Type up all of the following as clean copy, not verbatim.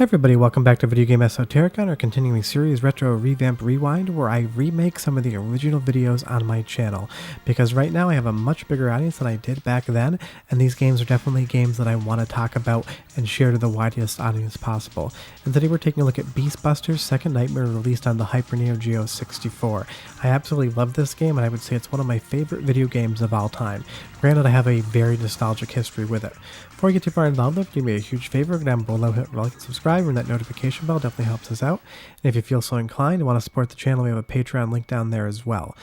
Everybody, welcome back to Video Game Esoterica and our continuing series Retro Revamp Rewind, where I remake some of the original videos on my channel, because right now I have a much bigger audience than I did back then, and these games are definitely games that I want to talk about and share to the widest audience possible. And today we're taking a look at Beastbusters Second Nightmare, released on the Hyper Neo Geo 64. I absolutely love this game, and I would say it's one of my favorite video games of all time. Granted, I have a very nostalgic history with it. Before we get too far involved, do me a huge favor, go down below, hit like and subscribe, and that notification bell definitely helps us out. And if you feel so inclined and want to support the channel, we have a Patreon link down there as well.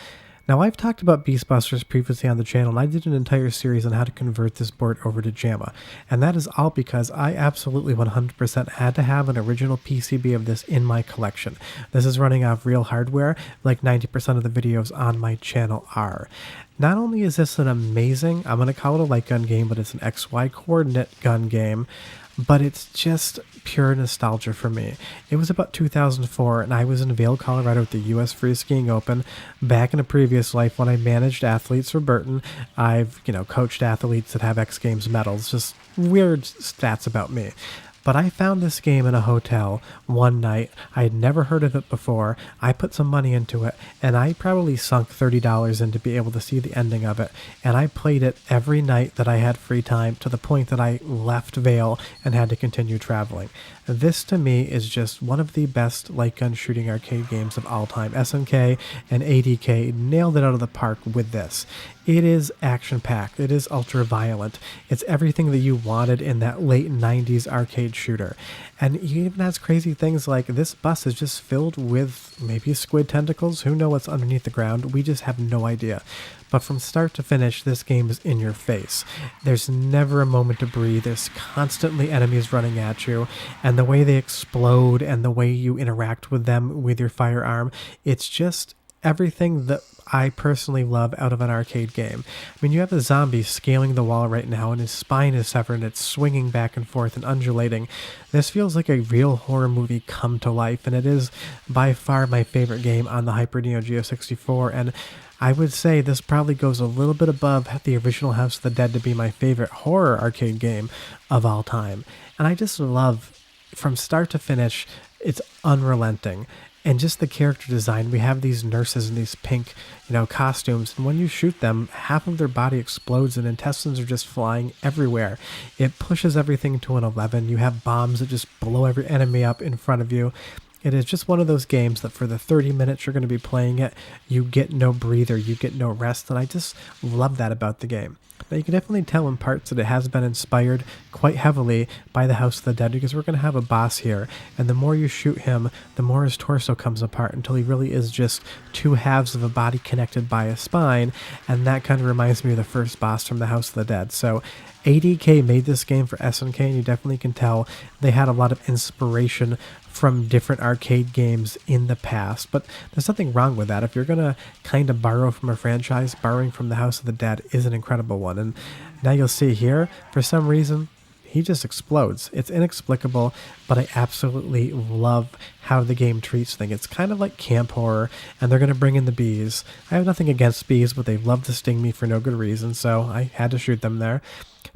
Now, I've talked about Beastbusters previously on the channel, and I did an entire series on how to convert this board over to JAMA. And that is all because I absolutely 100% had to have an original PCB of this in my collection. This is running off real hardware, like 90% of the videos on my channel are. Not only is this an amazing, I'm going to call it a light gun game, but it's an XY coordinate gun game, but it's just pure nostalgia for me. It was about 2004, and I was in Vail, Colorado at the U.S. Free Skiing Open. Back in a previous life when I managed athletes for Burton, I've, coached athletes that have X Games medals, just weird stats about me. But I found this game in a hotel one night. I had never heard of it before. I put some money into it, and I probably sunk $30 in to be able to see the ending of it. And I played it every night that I had free time, to the point that I left Vail and had to continue traveling. This, to me, is just one of the best light gun shooting arcade games of all time. SNK and ADK nailed it out of the park with this. It is action-packed. It is ultra-violent. It's everything that you wanted in that late 90s arcade shooter. And it even has crazy things like this bus is just filled with maybe squid tentacles. Who knows what's underneath the ground? We just have no idea. But from start to finish, this game is in your face. There's never a moment to breathe. There's constantly enemies running at you. And the way they explode and the way you interact with them with your firearm, it's just everything that I personally love out of an arcade game. I mean, you have a zombie scaling the wall right now, and his spine is severed, and it's swinging back and forth and undulating. This feels like a real horror movie come to life, and it is by far my favorite game on the Hyper Neo Geo 64, and I would say this probably goes a little bit above the original House of the Dead to be my favorite horror arcade game of all time. And I just love, from start to finish, it's unrelenting. And just the character design, we have these nurses in these pink, costumes, and when you shoot them, half of their body explodes and intestines are just flying everywhere. It pushes everything to an 11. You have bombs that just blow every enemy up in front of you. It is just one of those games that for the 30 minutes you're going to be playing it, you get no breather, you get no rest, and I just love that about the game. Now, you can definitely tell in parts that it has been inspired quite heavily by the House of the Dead, because we're going to have a boss here, and the more you shoot him, the more his torso comes apart until he really is just two halves of a body connected by a spine, and that kind of reminds me of the first boss from the House of the Dead. So ADK made this game for SNK, and you definitely can tell they had a lot of inspiration from different arcade games in the past, but there's nothing wrong with that. If you're going to kind of borrow from a franchise, borrowing from the House of the Dead is an incredible one. And now you'll see here, for some reason, he just explodes. It's inexplicable, but I absolutely love how the game treats things. It's kind of like camp horror, and they're going to bring in the bees. I have nothing against bees, but they love to sting me for no good reason, so I had to shoot them there.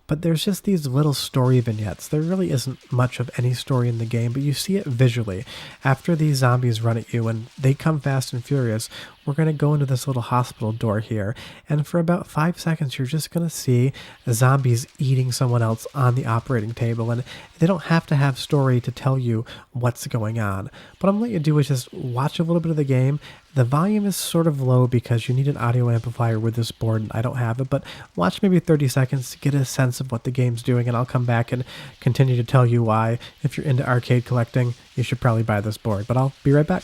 But there's just these little story vignettes. There really isn't much of any story in the game, but you see it visually. After these zombies run at you and they come fast and furious, we're going to go into this little hospital door here, and for about 5 seconds you're just going to see zombies eating someone else on the operating table, and they don't have to have story to tell you what's going on. What I'm going to let you do is just watch a little bit of the game. The volume is sort of low because you need an audio amplifier with this board, and I don't have it, but watch maybe 30 seconds to get a sense of what the game's doing, and I'll come back and continue to tell you why, if you're into arcade collecting, you should probably buy this board. But I'll be right back.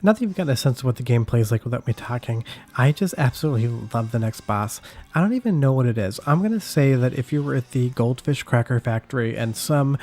Now that you've gotten a sense of what the game plays like without me talking, I just absolutely love the next boss. I don't even know what it is. I'm going to say that if you were at the Goldfish Cracker Factory and some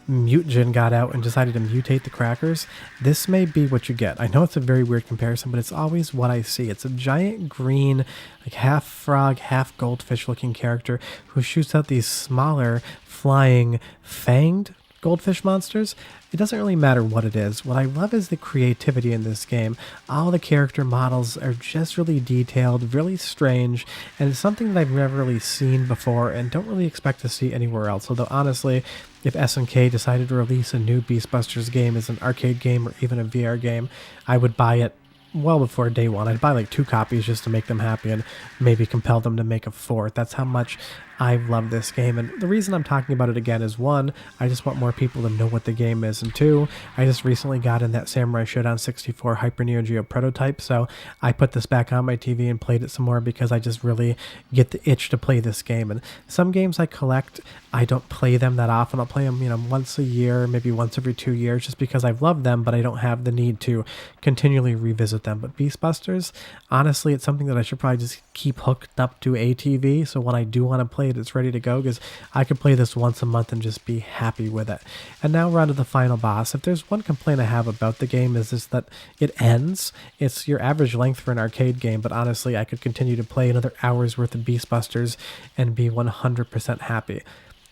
mutagen got out and decided to mutate the crackers, this may be what you get. I know it's a very weird comparison, but it's always what I see. It's a giant green, like half frog, half goldfish looking character who shoots out these smaller, flying, fanged goldfish monsters. It doesn't really matter what it is. What I love is the creativity in this game. All the character models are just really detailed, really strange, and it's something that I've never really seen before and don't really expect to see anywhere else. Although honestly, if SNK decided to release a new Beastbusters game as an arcade game or even a VR game, I would buy it well before day one. I'd buy like 2 copies just to make them happy and maybe compel them to make a 4th. That's how much I love this game, and the reason I'm talking about it again is 1, I just want more people to know what the game is, and 2, I just recently got in that Samurai Shodown 64 Hyper Neo Geo prototype, so I put this back on my TV and played it some more because I just really get the itch to play this game. And some games I collect, I don't play them that often. I'll play them, once a year, maybe once every 2 years, just because I've loved them, but I don't have the need to continually revisit them. But Beastbusters, honestly, it's something that I should probably just keep hooked up to a TV, so when I do want to play it, it's ready to go, because I could play this once a month and just be happy with it. And now we're on to the final boss. If there's one complaint I have about the game is just that it ends. It's your average length for an arcade game, but honestly, I could continue to play another hour's worth of Beastbusters and be 100% happy.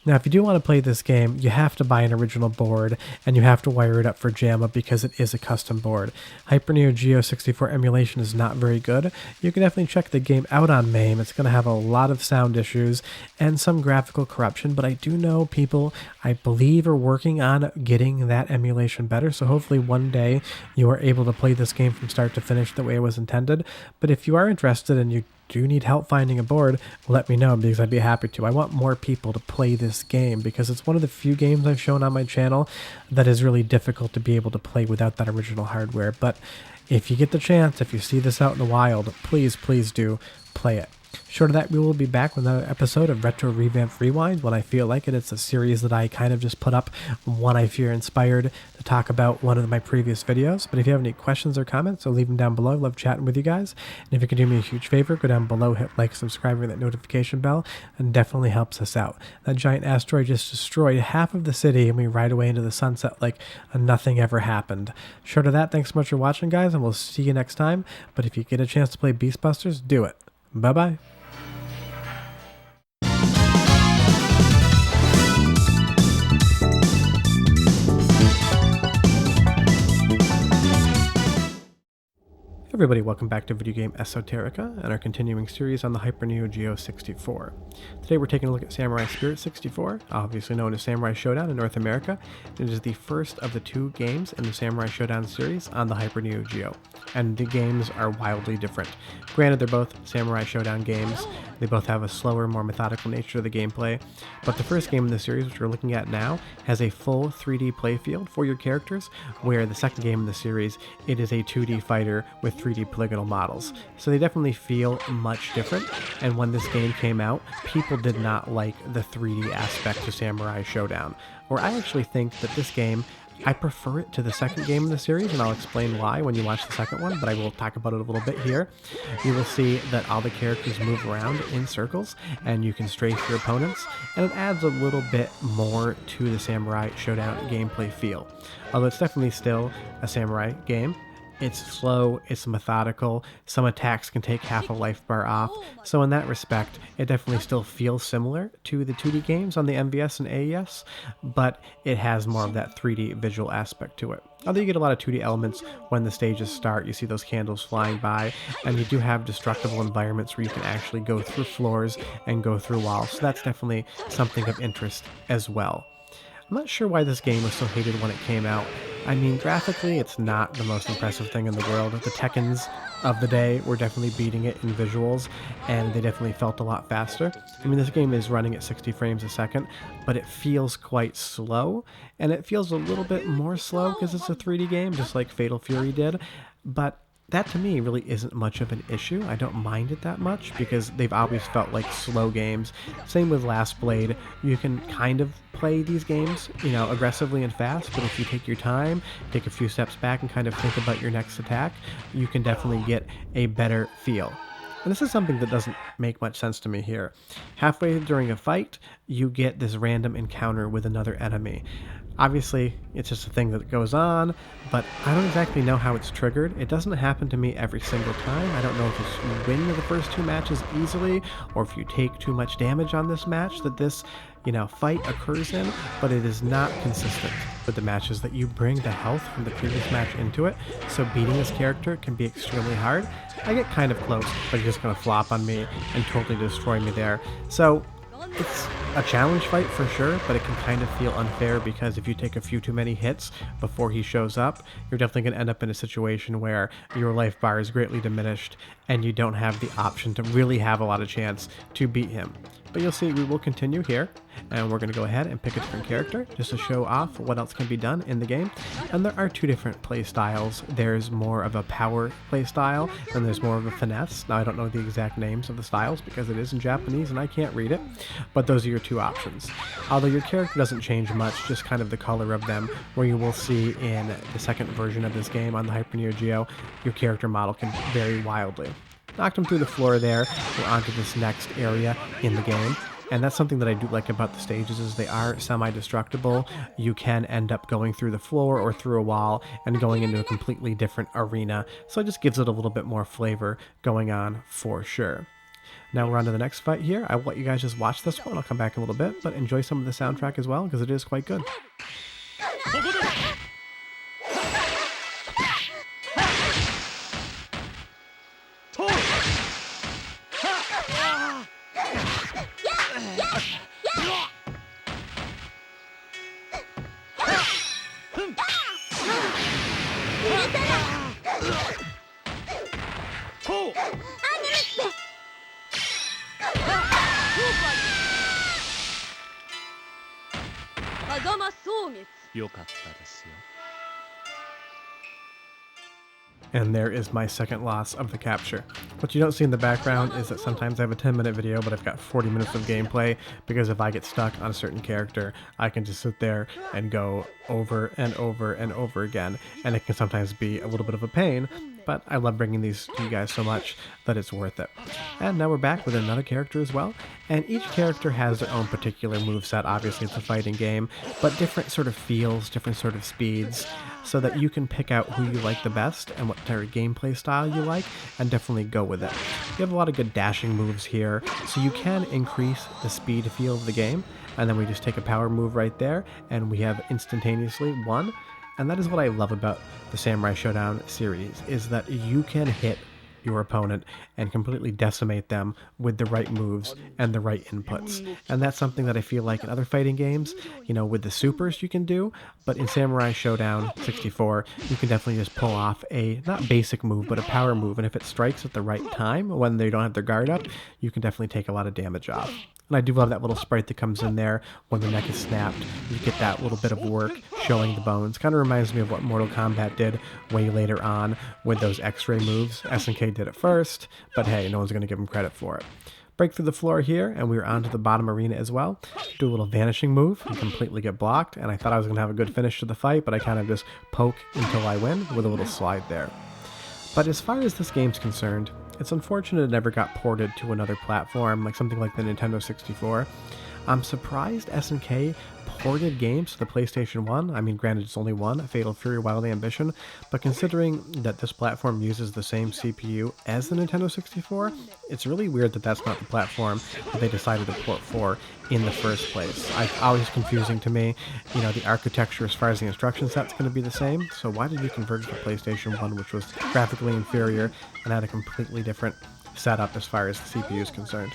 Now, if you do want to play this game, you have to buy an original board, and you have to wire it up for JAMA because it is a custom board. Hyper Neo Geo 64 emulation is not very good. You can definitely check the game out on MAME. It's going to have a lot of sound issues and some graphical corruption, but I do know people, I believe, are working on getting that emulation better, so hopefully one day you are able to play this game from start to finish the way it was intended. But if you are interested and you do need help finding a board, let me know, because I'd be happy to. I want more people to play this game because it's one of the few games I've shown on my channel that is really difficult to be able to play without that original hardware. But if you get the chance, if you see this out in the wild, please do play it. Short of that, we will be back with another episode of Retro Revamp Rewind when I feel like it. It's a series that I kind of just put up when I feel inspired to talk about one of my previous videos. But if you have any questions or comments, so leave them down below. I love chatting with you guys. And if you can do me a huge favor, go down below, hit like, subscribe, ring that notification bell, and definitely helps us out. That giant asteroid just destroyed half of the city, and we ride away into the sunset like nothing ever happened. Short of that, thanks so much for watching, guys, and we'll see you next time. But if you get a chance to play Beastbusters, do it. Bye-bye. Everybody, welcome back to video game Esoterica and our continuing series on the Hyper Neo Geo 64. Today we're taking a look at Samurai Spirit 64, obviously known as Samurai Shodown in North America. It is the first of the 2 games in the Samurai Shodown series on the Hyper Neo Geo, and the games are wildly different. Granted, they're both Samurai Shodown games. They both have a slower, more methodical nature to the gameplay, but the first game in the series, which we're looking at now, has a full 3D playfield for your characters, where the second game in the series, it is a 2D fighter with 3D polygonal models. So they definitely feel much different, and when this game came out, people did not like the 3D aspect to Samurai Shodown. Or I actually think that this game, I prefer it to the second game in the series, and I'll explain why when you watch the second one, but I will talk about it a little bit here. You will see that all the characters move around in circles, and you can strafe your opponents, and it adds a little bit more to the Samurai Shodown gameplay feel. Although it's definitely still a samurai game. It's slow, it's methodical, some attacks can take half a life bar off, so in that respect, it definitely still feels similar to the 2D games on the MVS and AES, but it has more of that 3D visual aspect to it. Although you get a lot of 2D elements when the stages start, you see those candles flying by, and you do have destructible environments where you can actually go through floors and go through walls, so that's definitely something of interest as well. I'm not sure why this game was so hated when it came out. I mean, graphically, it's not the most impressive thing in the world. The Tekkens of the day were definitely beating it in visuals, and they definitely felt a lot faster. I mean, this game is running at 60 frames a second, but it feels quite slow, and it feels a little bit more slow because it's a 3D game, just like Fatal Fury did, but that to me really isn't much of an issue. I don't mind it that much because they've always felt like slow games. Same with Last Blade. You can kind of play these games, aggressively and fast, but if you take your time, take a few steps back and kind of think about your next attack, you can definitely get a better feel. And this is something that doesn't make much sense to me here. Halfway during a fight, you get this random encounter with another enemy. Obviously, it's just a thing that goes on, but I don't exactly know how it's triggered. It doesn't happen to me every single time. I don't know if you win the first 2 matches easily, or if you take too much damage on this match that this, fight occurs in, but it is not consistent with the matches that you bring the health from the previous match into it, so beating this character can be extremely hard. I get kind of close, but he's just going to flop on me and totally destroy me there. So it's a challenge fight for sure, but it can kind of feel unfair because if you take a few too many hits before he shows up, you're definitely going to end up in a situation where your life bar is greatly diminished and you don't have the option to really have a lot of chance to beat him. But you'll see we will continue here, and we're going to go ahead and pick a different character just to show off what else can be done in the game. And there are 2 different play styles. There's more of a power play style, and there's more of a finesse. Now, I don't know the exact names of the styles because it is in Japanese and I can't read it, but those are your 2 options. Although your character doesn't change much, just kind of the color of them, where you will see in the second version of this game on the Hyper Neo Geo, your character model can vary wildly. Knocked him through the floor there. We're on to this next area in the game. And that's something that I do like about the stages is they are semi-destructible. You can end up going through the floor or through a wall and going into a completely different arena. So it just gives it a little bit more flavor going on for sure. Now we're on to the next fight here. I will let you guys just watch this one. I'll come back in a little bit, but enjoy some of the soundtrack as well because it is quite good. And there is my second loss of the capture. What you don't see in the background is that sometimes I have a 10-minute video, but I've got 40 minutes of gameplay, because if I get stuck on a certain character, I can just sit there and go over and over and over again, and it can sometimes be a little bit of a pain, but I love bringing these to you guys so much that it's worth it. And now we're back with another character as well, and each character has their own particular moveset. Obviously it's a fighting game, but different sort of feels, different sort of speeds, so that you can pick out who you like the best and what type of gameplay style you like, and definitely go with it. You have a lot of good dashing moves here, so you can increase the speed feel of the game, and then we just take a power move right there, and we have instantaneously won. And that is what I love about the Samurai Shodown series, is that you can hit your opponent and completely decimate them with the right moves and the right inputs. And that's something that I feel like in other fighting games, with the supers you can do, but in Samurai Shodown 64, you can definitely just pull off a, not basic move, but a power move, and if it strikes at the right time, when they don't have their guard up, you can definitely take a lot of damage off. And I do love that little sprite that comes in there when the neck is snapped. You get that little bit of work showing the bones. Kind of reminds me of what Mortal Kombat did way later on with those X-ray moves. SNK did it first, but hey, no one's going to give them credit for it. Break through the floor here, and we were onto the bottom arena as well. Do a little vanishing move and completely get blocked, and I thought I was going to have a good finish to the fight, but I kind of just poke until I win with a little slide there. But as far as this game's concerned, it's unfortunate it never got ported to another platform, like something like the Nintendo 64. I'm surprised SNK ported games to the PlayStation 1. I mean, granted, it's only one, Fatal Fury Wild Ambition, but considering that this platform uses the same CPU as the Nintendo 64, it's really weird that that's not the platform that they decided to port for in the first place. It's always confusing to me. The architecture as far as the instruction set's going to be the same, so why did you convert to the PlayStation 1, which was graphically inferior and had a completely different setup as far as the CPU is concerned?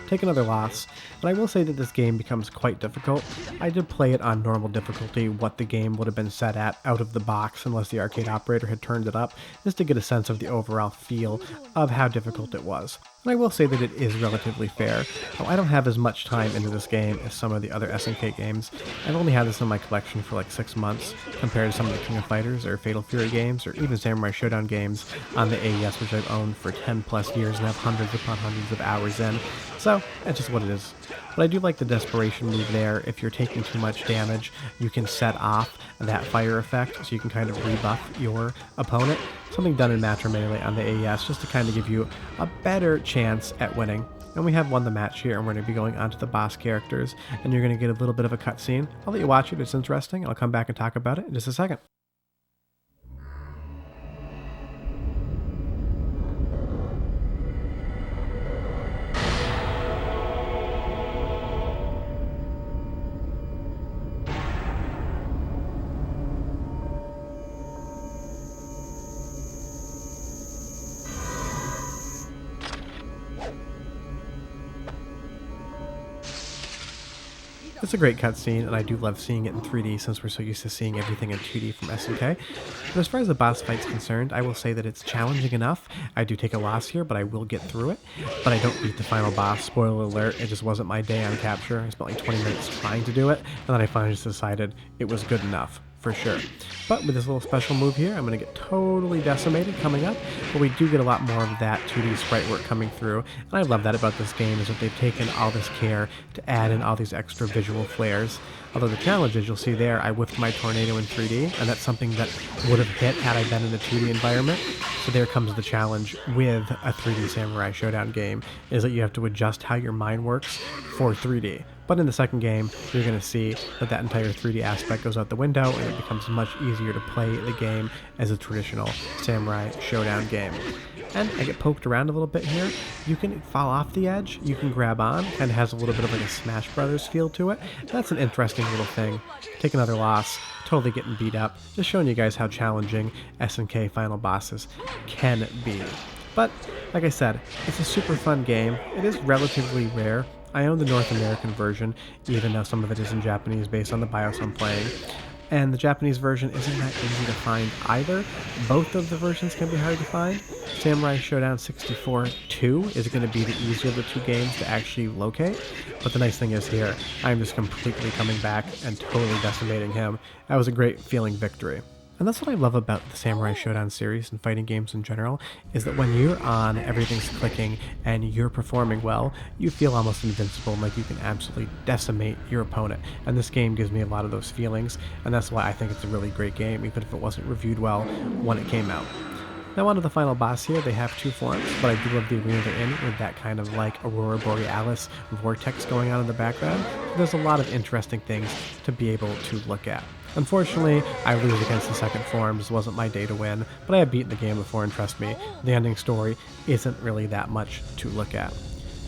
Take another loss, but I will say that this game becomes quite difficult. I did play it on normal difficulty, what the game would have been set at out of the box unless the arcade operator had turned it up, just to get a sense of the overall feel of how difficult it was. And I will say that it is relatively fair. Now, I don't have as much time into this game as some of the other SNK games. I've only had this in my collection for like 6 months, compared to some of the King of Fighters or Fatal Fury games, or even Samurai Shodown games on the AES, which I've owned for 10 plus years and have hundreds upon hundreds of hours in. So, that's just what it is. But I do like the desperation move there. If you're taking too much damage, you can set off that fire effect, so you can kind of rebuff your opponent. Something done in Match or Melee on the AES, just to kind of give you a better chance at winning. And we have won the match here, and we're going to be going on to the boss characters, and you're going to get a little bit of a cutscene. I'll let you watch it, it's interesting. I'll come back and talk about it in just a second. It's a great cutscene, and I do love seeing it in 3D since we're so used to seeing everything in 2D from SNK. But as far as the boss fight's concerned, I will say that it's challenging enough. I do take a loss here, but I will get through it. But I don't beat the final boss. Spoiler alert, it just wasn't my day on capture. I spent like 20 minutes trying to do it, and then I finally just decided it was good enough. For sure. But with this little special move here, I'm going to get totally decimated coming up, but we do get a lot more of that 2D sprite work coming through, and I love that about this game, is that they've taken all this care to add in all these extra visual flares. Although the challenge is, you'll see there, I whipped my tornado in 3D, and that's something that would have hit had I been in a 2D environment. So there comes the challenge with a 3D Samurai Shodown game, is that you have to adjust how your mind works for 3D. But in the second game, you're going to see that that entire 3D aspect goes out the window, and it becomes much easier to play the game as a traditional Samurai Shodown game. And I get poked around a little bit here. You can fall off the edge, you can grab on, kind of has a little bit of like a Smash Brothers feel to it. That's an interesting little thing. Take another loss, totally getting beat up, just showing you guys how challenging SNK final bosses can be. But, like I said, it's a super fun game. It is relatively rare. I own the North American version, even though some of it is in Japanese based on the BIOS I'm playing. And the Japanese version isn't that easy to find either. Both of the versions can be hard to find. Samurai Shodown 64 2 is going to be the easier of the two games to actually locate. But the nice thing is here, I'm just completely coming back and totally decimating him. That was a great feeling victory. And that's what I love about the Samurai Shodown series and fighting games in general, is that when you're on, everything's clicking, and you're performing well, you feel almost invincible, like you can absolutely decimate your opponent. And this game gives me a lot of those feelings, and that's why I think it's a really great game, even if it wasn't reviewed well when it came out. Now on to the final boss here. They have two forms, but I do love the arena they're in with that kind of like Aurora Borealis vortex going on in the background. There's a lot of interesting things to be able to look at. Unfortunately, I lose against the second form. This wasn't my day to win, but I have beaten the game before, and trust me, the ending story isn't really that much to look at.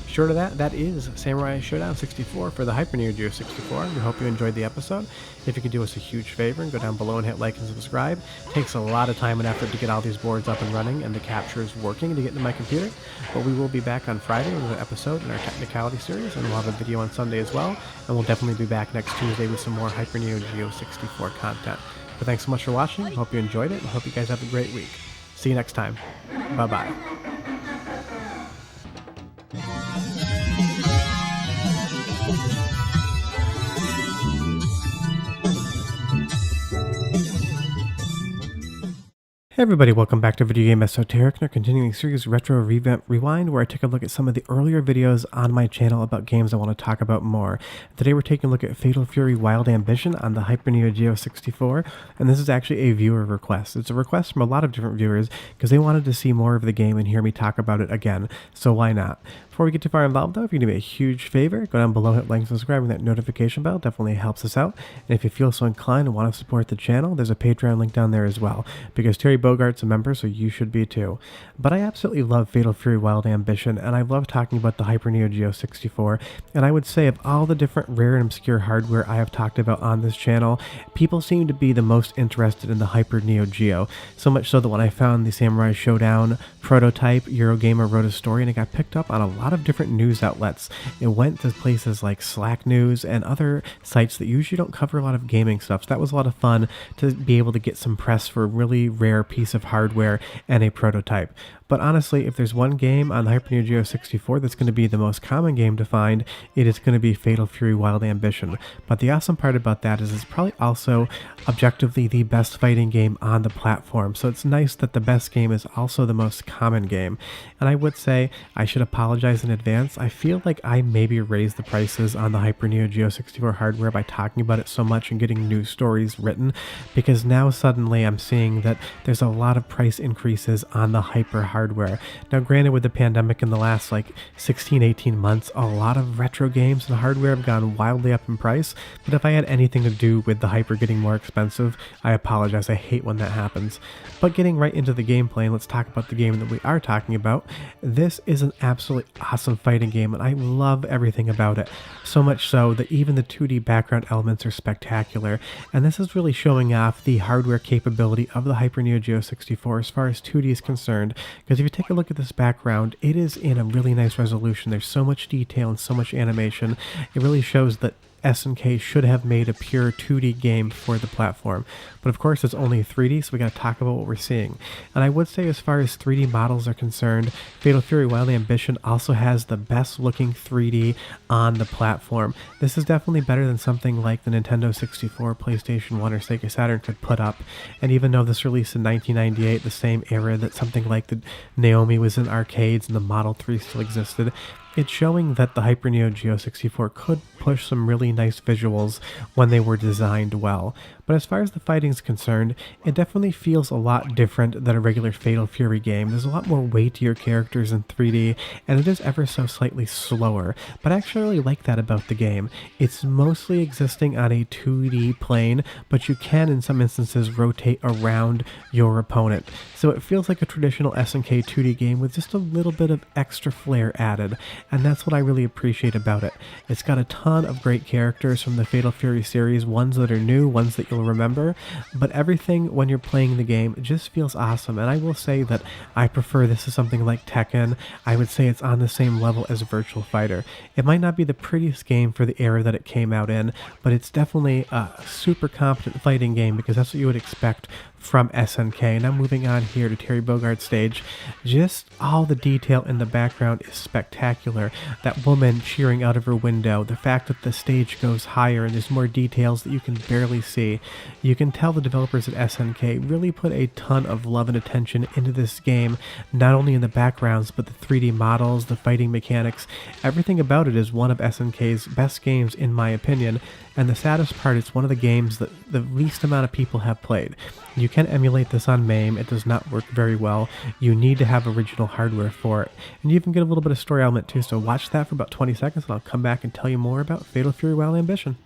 Short of that, that is Samurai Shodown 64 for the Hyper Neo Geo 64. We hope you enjoyed the episode. If you could do us a huge favor and go down below and hit like and subscribe. It takes a lot of time and effort to get all these boards up and running and the captures working to get into my computer. But we will be back on Friday with an episode in our Technicality series, and we'll have a video on Sunday as well. And we'll definitely be back next Tuesday with some more Hyper Neo Geo 64 content. But thanks so much for watching. Hope you enjoyed it, and hope you guys have a great week. See you next time. Bye-bye. Hey everybody, welcome back to Video Game Esoterica and our continuing series Retro Revamp Rewind, where I take a look at some of the earlier videos on my channel about games I want to talk about more. Today we're taking a look at Fatal Fury Wild Ambition on the Hyper Neo Geo 64, and this is actually a viewer request. It's a request from a lot of different viewers because they wanted to see more of the game and hear me talk about it again, so why not? Before we get too far involved though, if you can do me a huge favor, go down below, hit like and subscribe, and that notification bell definitely helps us out. And if you feel so inclined and want to support the channel, there's a Patreon link down there as well, because Terry Bogart's a member, so you should be too. But I absolutely love Fatal Fury Wild Ambition, and I love talking about the Hyper Neo Geo 64, and I would say of all the different rare and obscure hardware I have talked about on this channel, people seem to be the most interested in the Hyper Neo Geo, so much so that when I found the Samurai Shodown prototype, Eurogamer wrote a story and it got picked up on a lot of different news outlets. It went to places like Slack News and other sites that usually don't cover a lot of gaming stuff, so that was a lot of fun to be able to get some press for a really rare piece piece of hardware and a prototype. But honestly, if there's one game on the Hyper Neo Geo 64 that's going to be the most common game to find, it is going to be Fatal Fury Wild Ambition. But the awesome part about that is it's probably also objectively the best fighting game on the platform. So it's nice that the best game is also the most common game. And I would say I should apologize in advance. I feel like I maybe raised the prices on the Hyper Neo Geo 64 hardware by talking about it so much and getting news stories written, because now suddenly I'm seeing that there's a lot of price increases on the Hyper hardware. Now granted, with the pandemic in the last like 16-18 months, a lot of retro games and hardware have gone wildly up in price, but if I had anything to do with the Hyper getting more expensive, I apologize. I hate when that happens. But getting right into the gameplay, and let's talk about the game that we are talking about. This is an absolutely awesome fighting game, and I love everything about it. So much so that even the 2D background elements are spectacular, and this is really showing off the hardware capability of the Hyper Neo Geo 64 as far as 2D is concerned, because if you take a look at this background, it is in a really nice resolution. There's so much detail and so much animation. It really shows that SNK should have made a pure 2D game for the platform. But of course it's only 3D, so we gotta talk about what we're seeing. And I would say as far as 3D models are concerned, Fatal Fury Wild Ambition also has the best looking 3D on the platform. This is definitely better than something like the Nintendo 64, PlayStation 1, or Sega Saturn could put up. And even though this released in 1998, the same era that something like the Naomi was in arcades and the Model 3 still existed, it's showing that the Hyper Neo Geo 64 could push some really nice visuals when they were designed well. But as far as the fighting is concerned, it definitely feels a lot different than a regular Fatal Fury game. There's a lot more weight to your characters in 3D, and it is ever so slightly slower. But I actually really like that about the game. It's mostly existing on a 2D plane, but you can in some instances rotate around your opponent. So it feels like a traditional SNK 2D game with just a little bit of extra flair added. And that's what I really appreciate about it. It's got a ton of great characters from the Fatal Fury series, ones that are new, ones that you'll remember, but everything when you're playing the game just feels awesome. And I will say that I prefer this to something like Tekken. I would say it's on the same level as Virtual Fighter. It might not be the prettiest game for the era that it came out in, but it's definitely a super competent fighting game, because that's what you would expect from SNK. Now moving on here to Terry Bogart's stage, just all the detail in the background is spectacular. That woman cheering out of her window, the fact that the stage goes higher and there's more details that you can barely see. You can tell the developers at SNK really put a ton of love and attention into this game, not only in the backgrounds, but the 3D models, the fighting mechanics. Everything about it is one of SNK's best games in my opinion. And the saddest part, it's one of the games that the least amount of people have played. You can emulate this on MAME, it does not work very well. You need to have original hardware for it. And you even get a little bit of story element too, so watch that for about 20 seconds and I'll come back and tell you more about Fatal Fury Wild Ambition.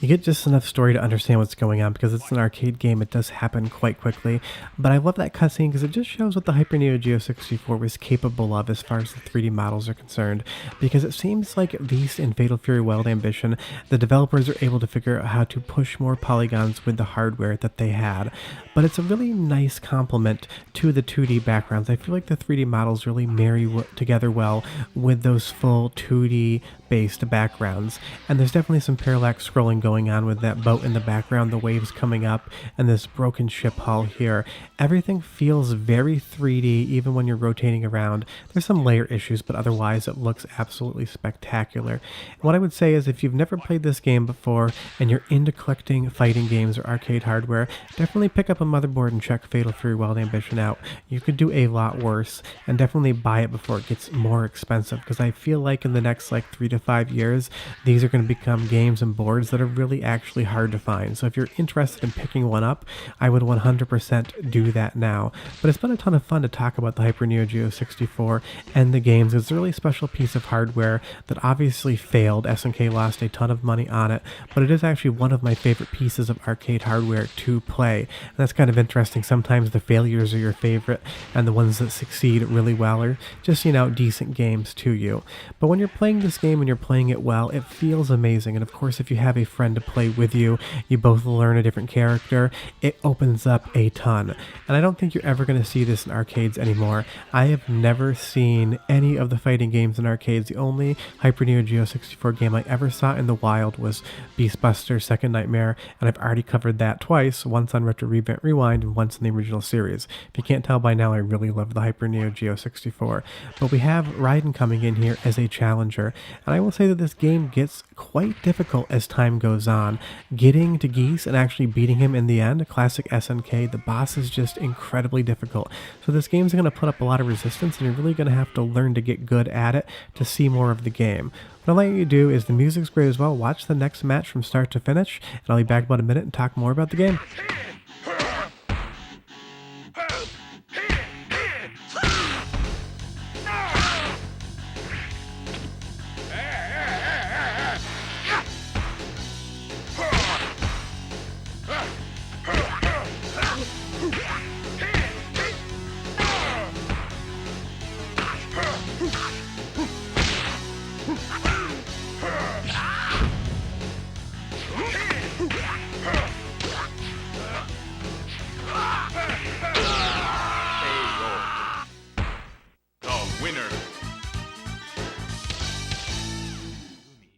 You get just enough story to understand what's going on, because it's an arcade game. It does happen quite quickly, but I love that cutscene because it just shows what the Hyper Neo Geo 64 was capable of as far as the 3D models are concerned, because it seems like at least in Fatal Fury Wild Ambition, the developers are able to figure out how to push more polygons with the hardware that they had. But it's a really nice complement to the 2D backgrounds. I feel like the 3D models really marry together well with those full 2D based backgrounds, and there's definitely some parallax scrolling going on with that boat in the background, the waves coming up, and this broken ship hull here. Everything feels very 3D even when you're rotating around. There's some layer issues, but otherwise it looks absolutely spectacular. And what I would say is, if you've never played this game before and you're into collecting fighting games or arcade hardware, definitely pick up a motherboard and check Fatal Fury Wild Ambition out. You could do a lot worse, and definitely buy it before it gets more expensive, because I feel like in the next like 3 to 5 years, these are going to become games and boards that are really really actually hard to find. So if you're interested in picking one up, I would 100% do that now. But it's been a ton of fun to talk about the Hyper Neo Geo 64 and the games. It's a really special piece of hardware that obviously failed. SNK lost a ton of money on it, but it is actually one of my favorite pieces of arcade hardware to play. And that's kind of interesting. Sometimes the failures are your favorite and the ones that succeed really well are just, decent games to you. But when you're playing this game and you're playing it well, it feels amazing. And of course, if you have a friend to play with you, you both learn a different character, it opens up a ton. And I don't think you're ever going to see this in arcades anymore. I have never seen any of the fighting games in arcades. The only Hyper Neo Geo 64 game I ever saw in the wild was Beast Buster Second Nightmare, and I've already covered that twice, once on Retro Revamp Rewind and once in the original series. If you can't tell by now, I really love the Hyper Neo Geo 64. But we have Raiden coming in here as a challenger, and I will say that this game gets quite difficult as time goes on. Getting to Geese and actually beating him in the end, classic SNK, the boss is just incredibly difficult. So this game's going to put up a lot of resistance, and you're really going to have to learn to get good at it to see more of the game. What I'll let you do is the music's great as well. Watch the next match from start to finish, and I'll be back in about a minute and talk more about the game.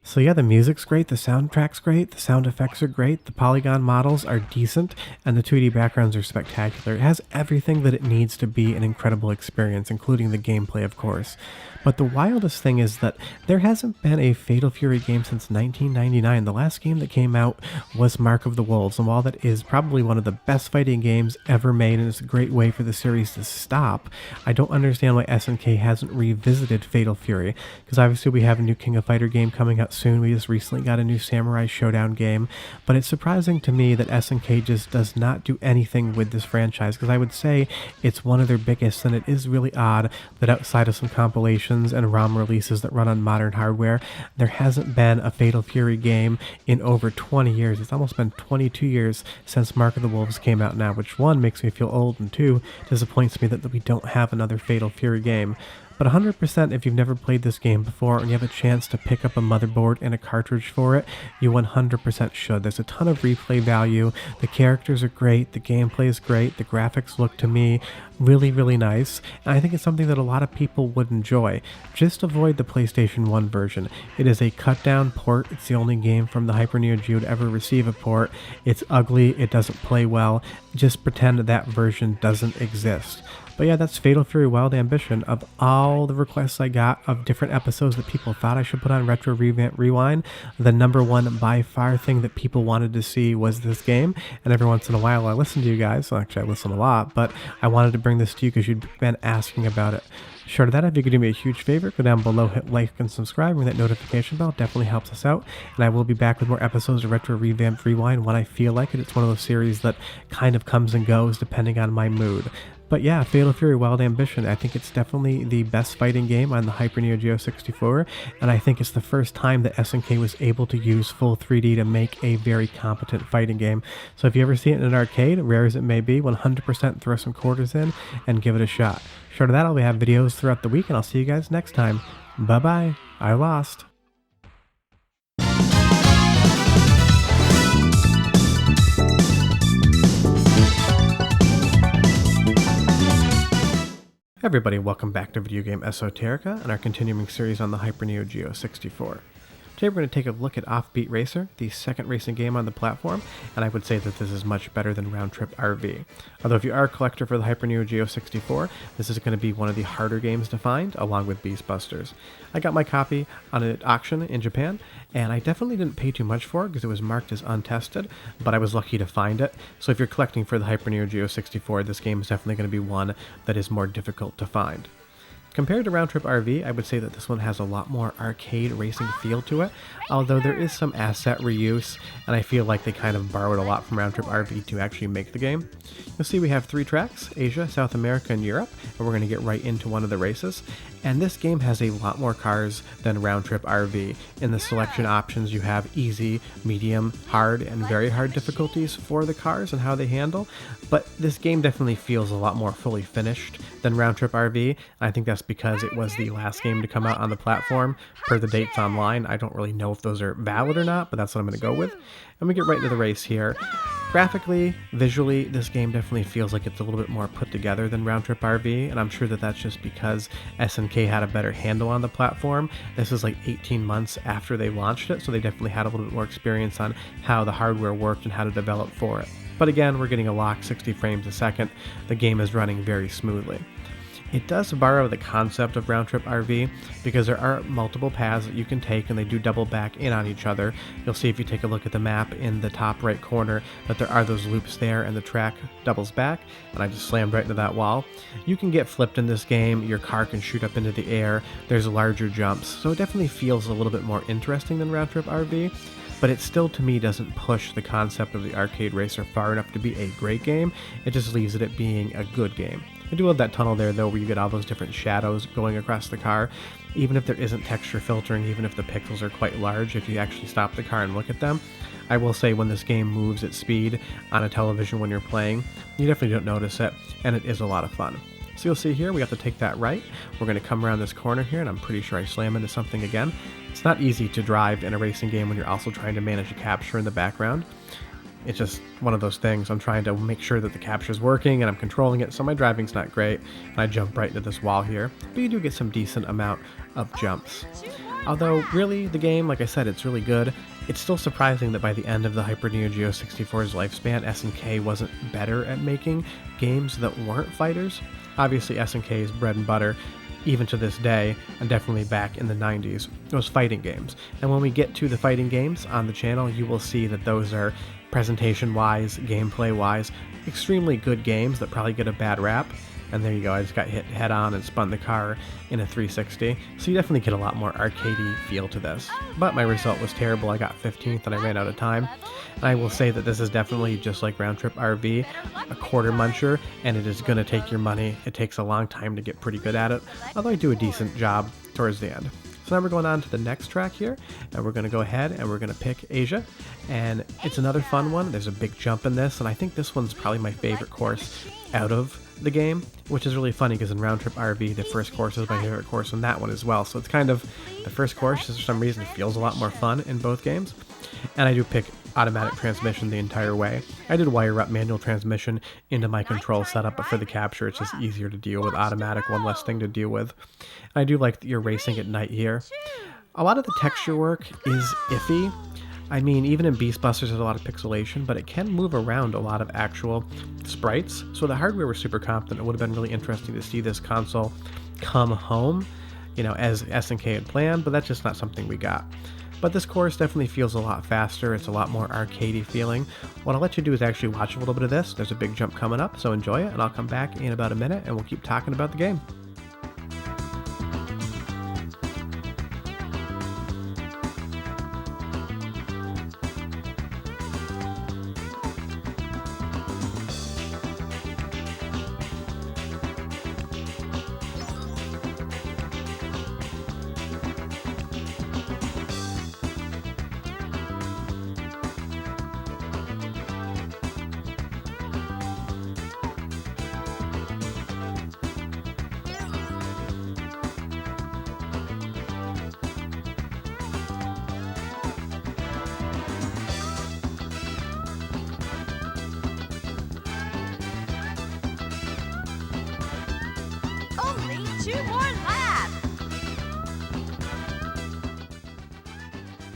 So yeah, the music's great, the soundtrack's great, the sound effects are great, the polygon models are decent, and the 2D backgrounds are spectacular. It has everything that it needs to be an incredible experience, including the gameplay, of course. But the wildest thing is that there hasn't been a Fatal Fury game since 1999. The last game that came out was Mark of the Wolves, and while that is probably one of the best fighting games ever made, and it's a great way for the series to stop, I don't understand why SNK hasn't revisited Fatal Fury, because obviously we have a new King of Fighter game coming out soon. We just recently got a new Samurai Shodown game, but it's surprising to me that SNK just does not do anything with this franchise, because I would say it's one of their biggest, and it is really odd that outside of some compilations and ROM releases that run on modern hardware, there hasn't been a Fatal Fury game in over 20 years. It's almost been 22 years since Mark of the Wolves came out now, which one, makes me feel old, and two, disappoints me that we don't have another Fatal Fury game. But 100%, if you've never played this game before and you have a chance to pick up a motherboard and a cartridge for it, you 100% should. There's a ton of replay value, the characters are great, the gameplay is great, the graphics look to me really, really nice, and I think it's something that a lot of people would enjoy. Just avoid the PlayStation 1 version. It is a cut-down port. It's the only game from the Hyper Neo Geo to ever receive a port. It's ugly, it doesn't play well. Just pretend that version doesn't exist. But yeah, that's Fatal Fury Wild Ambition. Of all the requests I got of different episodes that people thought I should put on Retro Revamp Rewind, the number one by far thing that people wanted to see was this game. And every once in a while I listen to you guys. Well, actually I listen a lot, but I wanted to bring this to you because you'd been asking about it. Short of that, if you could do me a huge favor, go down below, hit like and subscribe, ring that notification bell. It definitely helps us out. And I will be back with more episodes of Retro Revamp Rewind when I feel like it. It's one of those series that kind of comes and goes depending on my mood. But yeah, Fatal Fury Wild Ambition, I think it's definitely the best fighting game on the Hyper Neo Geo 64, and I think it's the first time that SNK was able to use full 3D to make a very competent fighting game. So if you ever see it in an arcade, rare as it may be, 100% throw some quarters in and give it a shot. Short of that, I'll have videos throughout the week, and I'll see you guys next time. Bye-bye. I lost. Everybody, welcome back to Video Game Esoterica and our continuing series on the Hyper Neo Geo 64. Today we're going to take a look at Offbeat Racer, the second racing game on the platform, and I would say that this is much better than Round Trip RV. Although if you are a collector for the Hyper Neo Geo 64, this is going to be one of the harder games to find, along with Beast Busters. I got my copy on an auction in Japan, and I definitely didn't pay too much for it because it was marked as untested, but I was lucky to find it. So if you're collecting for the Hyper Neo Geo 64, this game is definitely going to be one that is more difficult to find. Compared to Round Trip RV, I would say that this one has a lot more arcade racing feel to it, although there is some asset reuse, and I feel like they kind of borrowed a lot from Round Trip RV to actually make the game. You'll see we have 3 tracks, Asia, South America, and Europe, and we're going to get right into one of the races. And this game has a lot more cars than Round Trip RV. In the selection options, you have easy, medium, hard, and very hard difficulties for the cars and how they handle, but this game definitely feels a lot more fully finished than Round Trip RV. I think that's because it was the last game to come out on the platform per the dates online. I don't really know if those are valid or not, but that's what I'm going to go with. And we get right into the race here. Graphically, visually, this game definitely feels like it's a little bit more put together than Round Trip RV, and I'm sure that that's just because SNK had a better handle on the platform. This is like 18 months after they launched it, so they definitely had a little bit more experience on how the hardware worked and how to develop for it. But again, we're getting a locked 60 frames a second. The game is running very smoothly. It does borrow the concept of Round Trip RV because there are multiple paths that you can take and they do double back in on each other. You'll see if you take a look at the map in the top right corner that there are those loops there and the track doubles back, and I just slammed right into that wall. You can get flipped in this game, your car can shoot up into the air, there's larger jumps, so it definitely feels a little bit more interesting than Round Trip RV. But it still, to me, doesn't push the concept of the arcade racer far enough to be a great game. It just leaves it at being a good game. I do love that tunnel there, though, where you get all those different shadows going across the car. Even if there isn't texture filtering, even if the pixels are quite large, if you actually stop the car and look at them, I will say when this game moves at speed on a television when you're playing, you definitely don't notice it, and it is a lot of fun. So you'll see here, we have to take that right. We're going to come around this corner here, and I'm pretty sure I slam into something again. It's not easy to drive in a racing game when you're also trying to manage a capture in the background. It's just one of those things. I'm trying to make sure that the capture is working and I'm controlling it, so my driving's not great. And I jump right into this wall here, but you do get some decent amount of jumps. Although, really, the game, like I said, it's really good. It's still surprising that by the end of the Hyper Neo Geo 64's lifespan, SNK wasn't better at making games that weren't fighters. Obviously, SNK's bread and butter, even to this day, and definitely back in the 90s, was fighting games. And when we get to the fighting games on the channel, you will see that those are, presentation-wise, gameplay-wise, extremely good games that probably get a bad rap. And there you go, I just got hit head-on and spun the car in a 360. So you definitely get a lot more arcadey feel to this. But my result was terrible. I got 15th and I ran out of time. And I will say that this is definitely, just like Round Trip RV, a quarter muncher, and it is going to take your money. It takes a long time to get pretty good at it, although I do a decent job towards the end. So now we're going on to the next track here, and we're going to go ahead and we're going to pick Asia. And it's another fun one. There's a big jump in this, and I think this one's probably my favorite course out of the game, which is really funny because in Round Trip RV, the first course is my favorite course, and that one as well. So it's kind of, the first course, for some reason, feels a lot more fun in both games. And I do pick automatic transmission the entire way. I did wire up manual transmission into my control setup, but for the capture, it's just easier to deal with automatic, one less thing to deal with. And I do like that you're racing at night here. A lot of the texture work is iffy. I mean, even in Beast Busters, there's a lot of pixelation, but it can move around a lot of actual sprites. So the hardware was super competent. It would have been really interesting to see this console come home, you know, as SNK had planned, but that's just not something we got. But this course definitely feels a lot faster. It's a lot more arcadey feeling. What I'll let you do is actually watch a little bit of this. There's a big jump coming up, so enjoy it, and I'll come back in about a minute, and we'll keep talking about the game.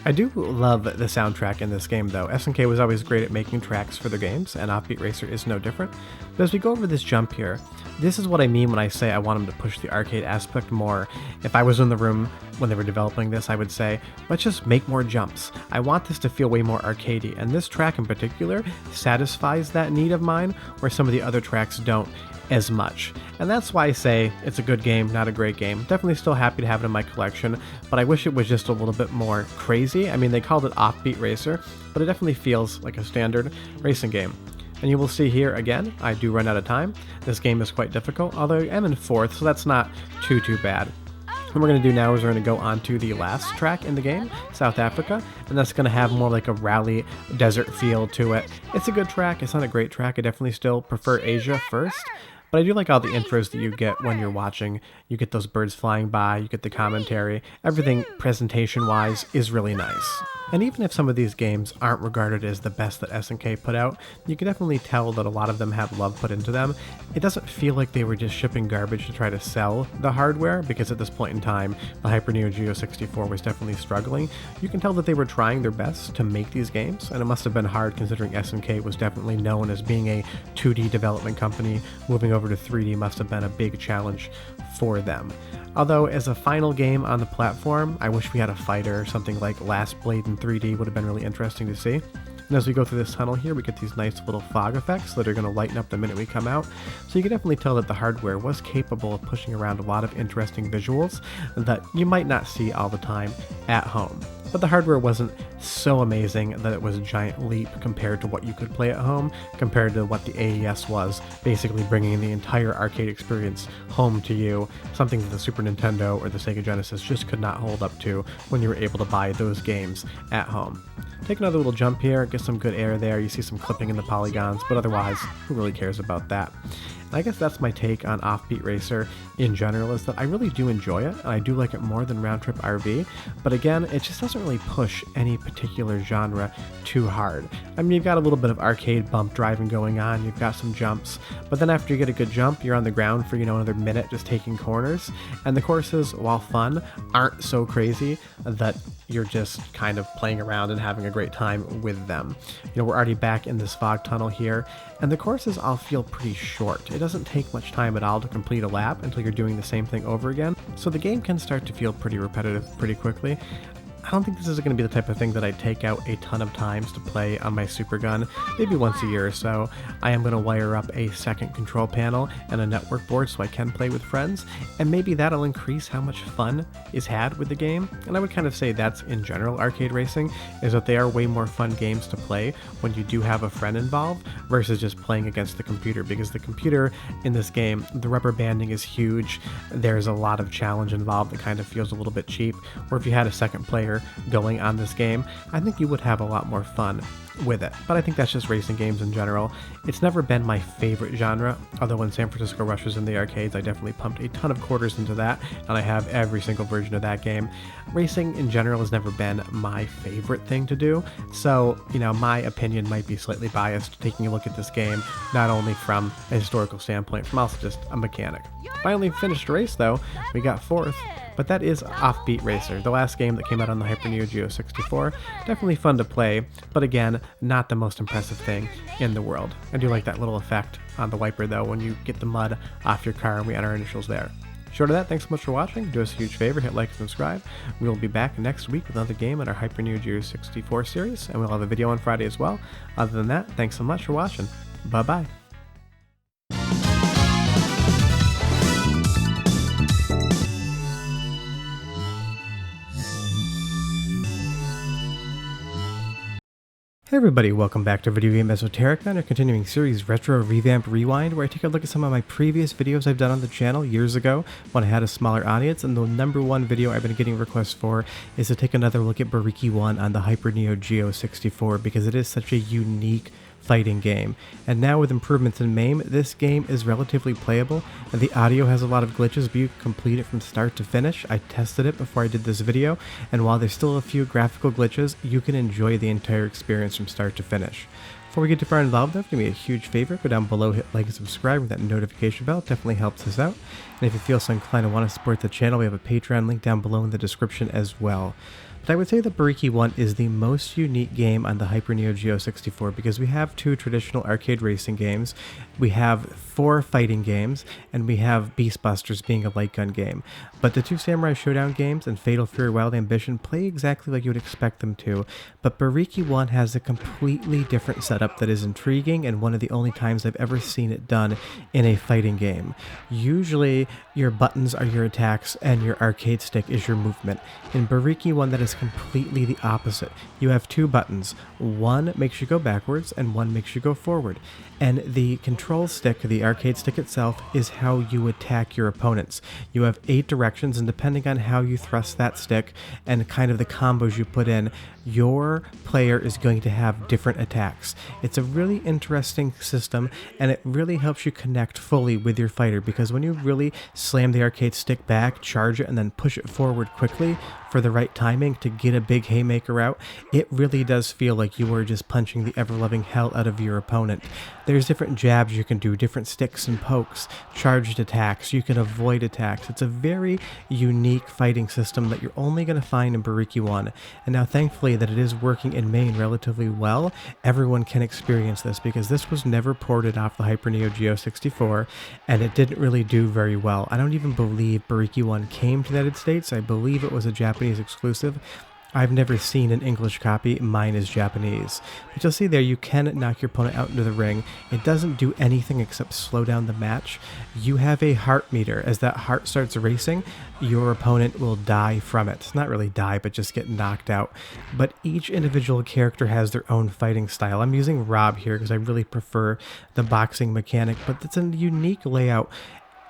I do love the soundtrack in this game, though. SNK was always great at making tracks for their games, and Offbeat Racer is no different. But as we go over this jump here, this is what I mean when I say I want them to push the arcade aspect more. If I was in the room when they were developing this, I would say, let's just make more jumps. I want this to feel way more arcadey, and this track in particular satisfies that need of mine, where some of the other tracks don't. as much. And that's why I say it's a good game, not a great game. Definitely still happy to have it in my collection, but I wish it was just a little bit more crazy. I mean, they called it Offbeat Racer, but it definitely feels like a standard racing game. And you will see here again, I do run out of time. This game is quite difficult, although I am in 4th, so that's not too bad. What we're going to do now is we're going to go on to the last track in the game, South Africa, and that's going to have more like a rally desert feel to it. It's a good track, it's not a great track, I definitely still prefer Asia first, but I do like all the intros that you get when you're watching. You get those birds flying by, you get the commentary, everything presentation-wise is really nice. And even if some of these games aren't regarded as the best that SNK put out, you can definitely tell that a lot of them had love put into them. It doesn't feel like they were just shipping garbage to try to sell the hardware, because at this point in time, the Hyper Neo Geo 64 was definitely struggling. You can tell that they were trying their best to make these games, and it must have been hard considering SNK was definitely known as being a 2D development company. Moving over to 3D must have been a big challenge for them. Although, as a final game on the platform, I wish we had a fighter or something like Last Blade in 3D would have been really interesting to see. And as we go through this tunnel here, we get these nice little fog effects that are going to lighten up the minute we come out. So you can definitely tell that the hardware was capable of pushing around a lot of interesting visuals that you might not see all the time at home. But the hardware wasn't so amazing that it was a giant leap compared to what you could play at home, compared to what the AES was, basically bringing the entire arcade experience home to you, something that the Super Nintendo or the Sega Genesis just could not hold up to when you were able to buy those games at home. Take another little jump here, get some good air there, you see some clipping in the polygons, but otherwise, who really cares about that? And I guess that's my take on Offbeat Racer in general, is that I really do enjoy it, and I do like it more than Round Trip RV, but again, it just doesn't really push any particular genre too hard. I mean, you've got a little bit of arcade bump driving going on, you've got some jumps, but then after you get a good jump, you're on the ground for, another minute just taking corners, and the courses, while fun, aren't so crazy that you're just kind of playing around and having a great time with them. We're already back in this fog tunnel here, and the courses all feel pretty short. It doesn't take much time at all to complete a lap until you're doing the same thing over again, so the game can start to feel pretty repetitive pretty quickly. I don't think this is going to be the type of thing that I take out a ton of times to play on my Super Gun, maybe once a year or so. I am going to wire up a second control panel and a network board so I can play with friends, and maybe that'll increase how much fun is had with the game. And I would kind of say that's in general arcade racing, is that they are way more fun games to play when you do have a friend involved versus just playing against the computer, because the computer in this game, the rubber banding is huge, there's a lot of challenge involved that kind of feels a little bit cheap, or if you had a second player going on this game, I think you would have a lot more fun with it. But I think that's just racing games in general. It's never been my favorite genre, although when San Francisco Rush was in the arcades, I definitely pumped a ton of quarters into that, and I have every single version of that game. Racing in general has never been my favorite thing to do, so, my opinion might be slightly biased taking a look at this game, not only from a historical standpoint, from also just a mechanic. Finally finished a race though, we got 4th, but that is Offbeat Racer, the last game that came out on the Hyper Neo Geo 64. Definitely fun to play, but again, not the most impressive thing in the world. I do like that little effect on the wiper though when you get the mud off your car and we enter our initials there. Short of that, thanks so much for watching. Do us a huge favor, hit like and subscribe. We will be back next week with another game in our Hyper Neo Geo 64 series, and we'll have a video on Friday as well. Other than that, thanks so much for watching. Bye-bye. Hey everybody, welcome back to Video Game Esoterica and our continuing series Retro Revamp Rewind, where I take a look at some of my previous videos I've done on the channel years ago when I had a smaller audience, and the number one video I've been getting requests for is to take another look at Buriki 1 on the Hyper Neo Geo 64, because it is such a unique fighting game. And now with improvements in MAME, this game is relatively playable, and the audio has a lot of glitches, but you can complete it from start to finish. I tested it before I did this video, and while there's still a few graphical glitches, you can enjoy the entire experience from start to finish. Before we get too far involved though, do me a huge favor, go down below, hit like and subscribe with that notification bell, it definitely helps us out. And if you feel so inclined and want to support the channel, we have a Patreon link down below in the description as well. But I would say that Buriki 1 is the most unique game on the Hyper Neo Geo 64 because we have 2 traditional arcade racing games, we have 4 fighting games, and we have Beast Busters being a light gun game. But the 2 Samurai Shodown games and Fatal Fury Wild Ambition play exactly like you would expect them to, but Buriki 1 has a completely different setup that is intriguing and one of the only times I've ever seen it done in a fighting game. Usually your buttons are your attacks and your arcade stick is your movement. In Buriki 1 that is completely the opposite. You have 2 buttons. One makes you go backwards and one makes you go forward. And the control stick, the arcade stick itself, is how you attack your opponents. You have 8 directions, and depending on how you thrust that stick and kind of the combos you put in, your player is going to have different attacks. It's a really interesting system, and it really helps you connect fully with your fighter, because when you really slam the arcade stick back, charge it, and then push it forward quickly for the right timing to get a big haymaker out, it really does feel like you are just punching the ever-loving hell out of your opponent. There's different jabs you can do, different sticks and pokes, charged attacks, you can avoid attacks. It's a very unique fighting system that you're only going to find in Buriki 1. And now thankfully that it is working in main relatively well, everyone can experience this because this was never ported off the Hyper Neo Geo 64 and it didn't really do very well. I don't even believe Buriki 1 came to the United States. I believe it was a Japanese exclusive. I've never seen an English copy, mine is Japanese. But you'll see there you can knock your opponent out into the ring. It doesn't do anything except slow down the match. You have a heart meter. As that heart starts racing, your opponent will die from it. Not really die, but just get knocked out. But each individual character has their own fighting style. I'm using Rob here because I really prefer the boxing mechanic, but it's a unique layout.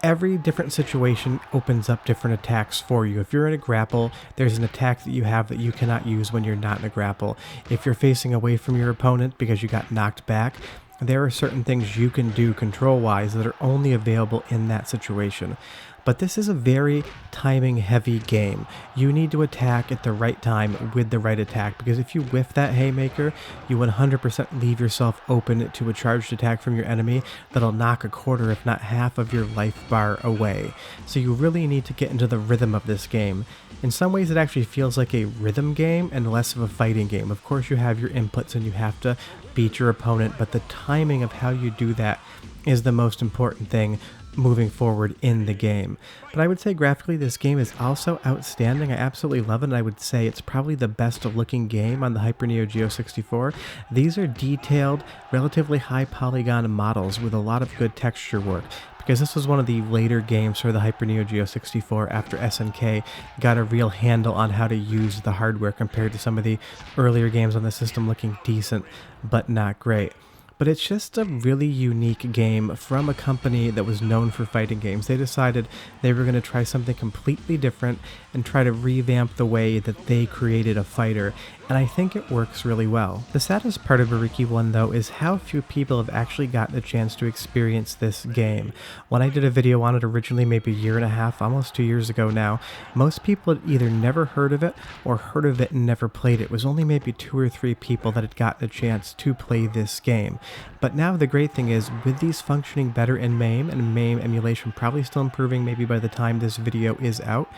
Every different situation opens up different attacks for you. If you're in a grapple, there's an attack that you have that you cannot use when you're not in a grapple. If you're facing away from your opponent because you got knocked back, there are certain things you can do control-wise that are only available in that situation. But this is a very timing-heavy game. You need to attack at the right time with the right attack, because if you whiff that haymaker, you 100% leave yourself open to a charged attack from your enemy that'll knock a quarter, if not half, of your life bar away. So you really need to get into the rhythm of this game. In some ways, it actually feels like a rhythm game and less of a fighting game. Of course, you have your inputs and you have to beat your opponent, but the timing of how you do that is the most important thing moving forward in the game. But I would say graphically this game is also outstanding. I absolutely love it, and I would say it's probably the best looking game on the Hyper Neo Geo 64. These are detailed, relatively high polygon models with a lot of good texture work, because this was one of the later games for the Hyper Neo Geo 64 after SNK got a real handle on how to use the hardware compared to some of the earlier games on the system looking decent but not great. But it's just a really unique game from a company that was known for fighting games. They decided they were going to try something completely different and try to revamp the way that they created a fighter, and I think it works really well. The saddest part of Buriki 1 though is how few people have actually gotten a chance to experience this game. When I did a video on it originally, maybe a year and a half, almost 2 years ago now, most people had either never heard of it or heard of it and never played it. It was only maybe 2 or 3 people that had gotten a chance to play this game. But now the great thing is, with these functioning better in MAME, and MAME emulation probably still improving maybe by the time this video is out,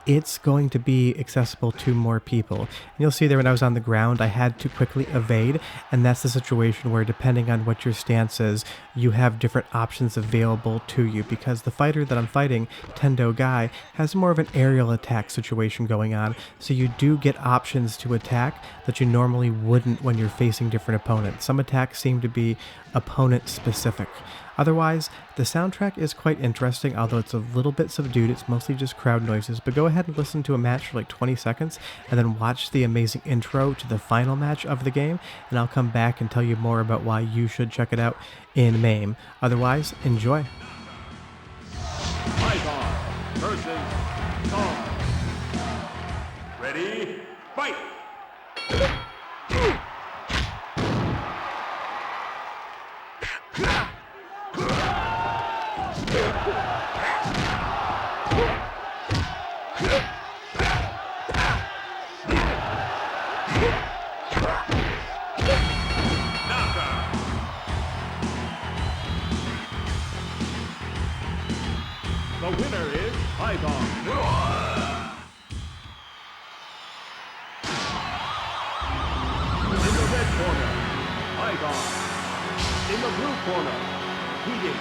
it's going to be accessible to more people. And you'll see there when I was on the ground, I had to quickly evade, and that's the situation where depending on what your stance is, you have different options available to you, because the fighter that I'm fighting, Tendo Guy, has more of an aerial attack situation going on, so you do get options to attack that you normally wouldn't when you're facing different opponents. Some attacks seem to be opponent specific. Otherwise, the soundtrack is quite interesting, although it's a little bit subdued. It's mostly just crowd noises, but go ahead and listen to a match for like 20 seconds and then watch the amazing intro to the final match of the game, and I'll come back and tell you more about why you should check it out in MAME. Otherwise, enjoy. Ivar versus Donlon. Ready, fight! The winner is Ivar. corner. Heating.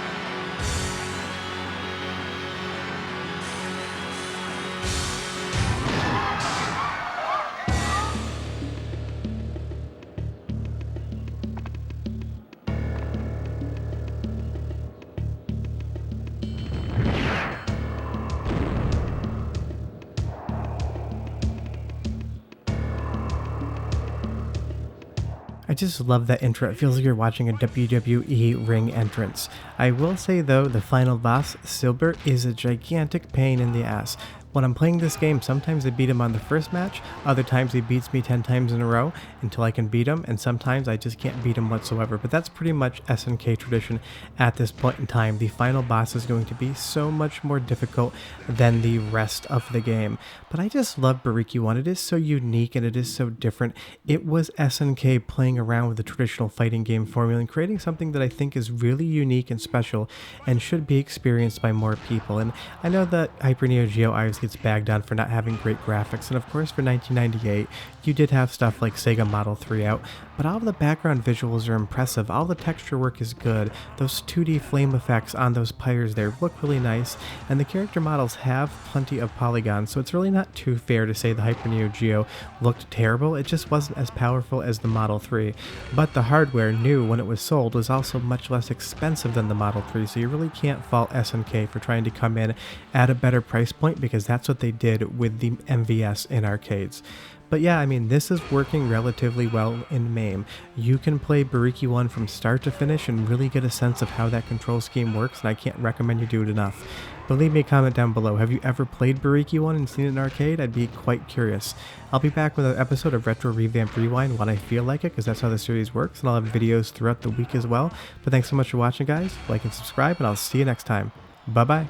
I just love that intro. It feels like you're watching a WWE ring entrance. I will say though, the final boss, Silber, is a gigantic pain in the ass. When I'm playing this game, sometimes I beat him on the first match, other times he beats me 10 times in a row until I can beat him, and sometimes I just can't beat him whatsoever. But that's pretty much SNK tradition at this point in time. The final boss is going to be so much more difficult than the rest of the game. But I just love Buriki 1. It is so unique and it is so different. It was SNK playing around with the traditional fighting game formula and creating something that I think is really unique and special and should be experienced by more people. And I know that Hyper Neo Geo always gets bagged on for not having great graphics, and of course for 1998 you did have stuff like Sega Model 3 out, but all of the background visuals are impressive, all the texture work is good, those 2D flame effects on those pyres there look really nice, and the character models have plenty of polygons, so it's really not too fair to say the Hyper Neo Geo looked terrible. It just wasn't as powerful as the Model 3, but the hardware new when it was sold was also much less expensive than the Model 3, so you really can't fault SNK for trying to come in at a better price point, because that's what they did with the MVS in arcades. But yeah, I mean, this is working relatively well in MAME. You can play Buriki 1 from start to finish and really get a sense of how that control scheme works, and I can't recommend you do it enough. But leave me a comment down below. Have you ever played Buriki 1 and seen it in arcade? I'd be quite curious. I'll be back with an episode of Retro Revamp Rewind when I feel like it, because that's how the series works, and I'll have videos throughout the week as well. But thanks so much for watching, guys. Like and subscribe, and I'll see you next time. Bye-bye.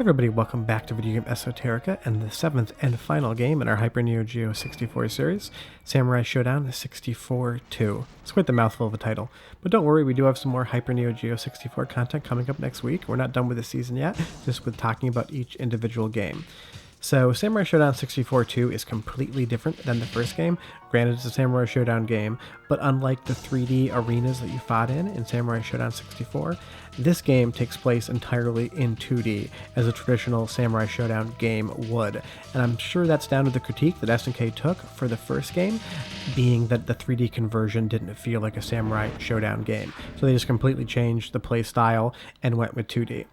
Everybody, welcome back to Video Game Esoterica and the 7th and final game in our Hyper Neo Geo 64 series, Samurai Shodown 64-2. It's quite the mouthful of a title, but don't worry, we do have some more Hyper Neo Geo 64 content coming up next week. We're not done with the season yet, just with talking about each individual game. So Samurai Shodown 64-2 is completely different than the first game. Granted, it's a Samurai Shodown game, but unlike the 3D arenas that you fought in Samurai Shodown 64, this game takes place entirely in 2D, as a traditional Samurai Shodown game would. And I'm sure that's down to the critique that SNK took for the first game, being that the 3D conversion didn't feel like a Samurai Shodown game. So they just completely changed the play style and went with 2D.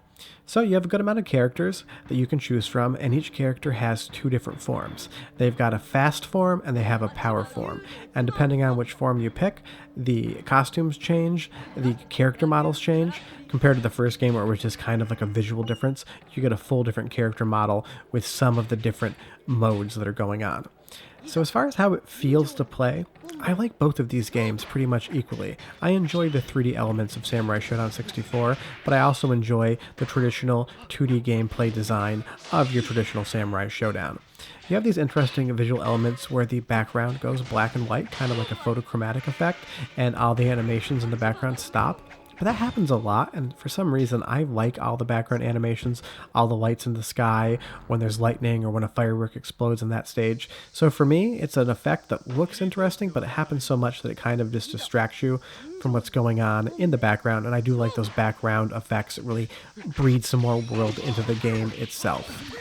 So you have a good amount of characters that you can choose from, and each character has two different forms. They've got a fast form and they have a power form. And depending on which form you pick, the costumes change, the character models change. Compared to the first game where it was just kind of like a visual difference, you get a full different character model with some of the different modes that are going on. So as far as how it feels to play, I like both of these games pretty much equally. I enjoy the 3D elements of Samurai Shodown 64, but I also enjoy the traditional 2D gameplay design of your traditional Samurai Shodown. You have these interesting visual elements where the background goes black and white, kind of like a photochromatic effect, and all the animations in the background stop. But that happens a lot, and for some reason I like all the background animations, all the lights in the sky, when there's lightning or when a firework explodes in that stage. So for me, it's an effect that looks interesting, but it happens so much that it kind of just distracts you from what's going on in the background, and I do like those background effects. It really breathes some more world into the game itself.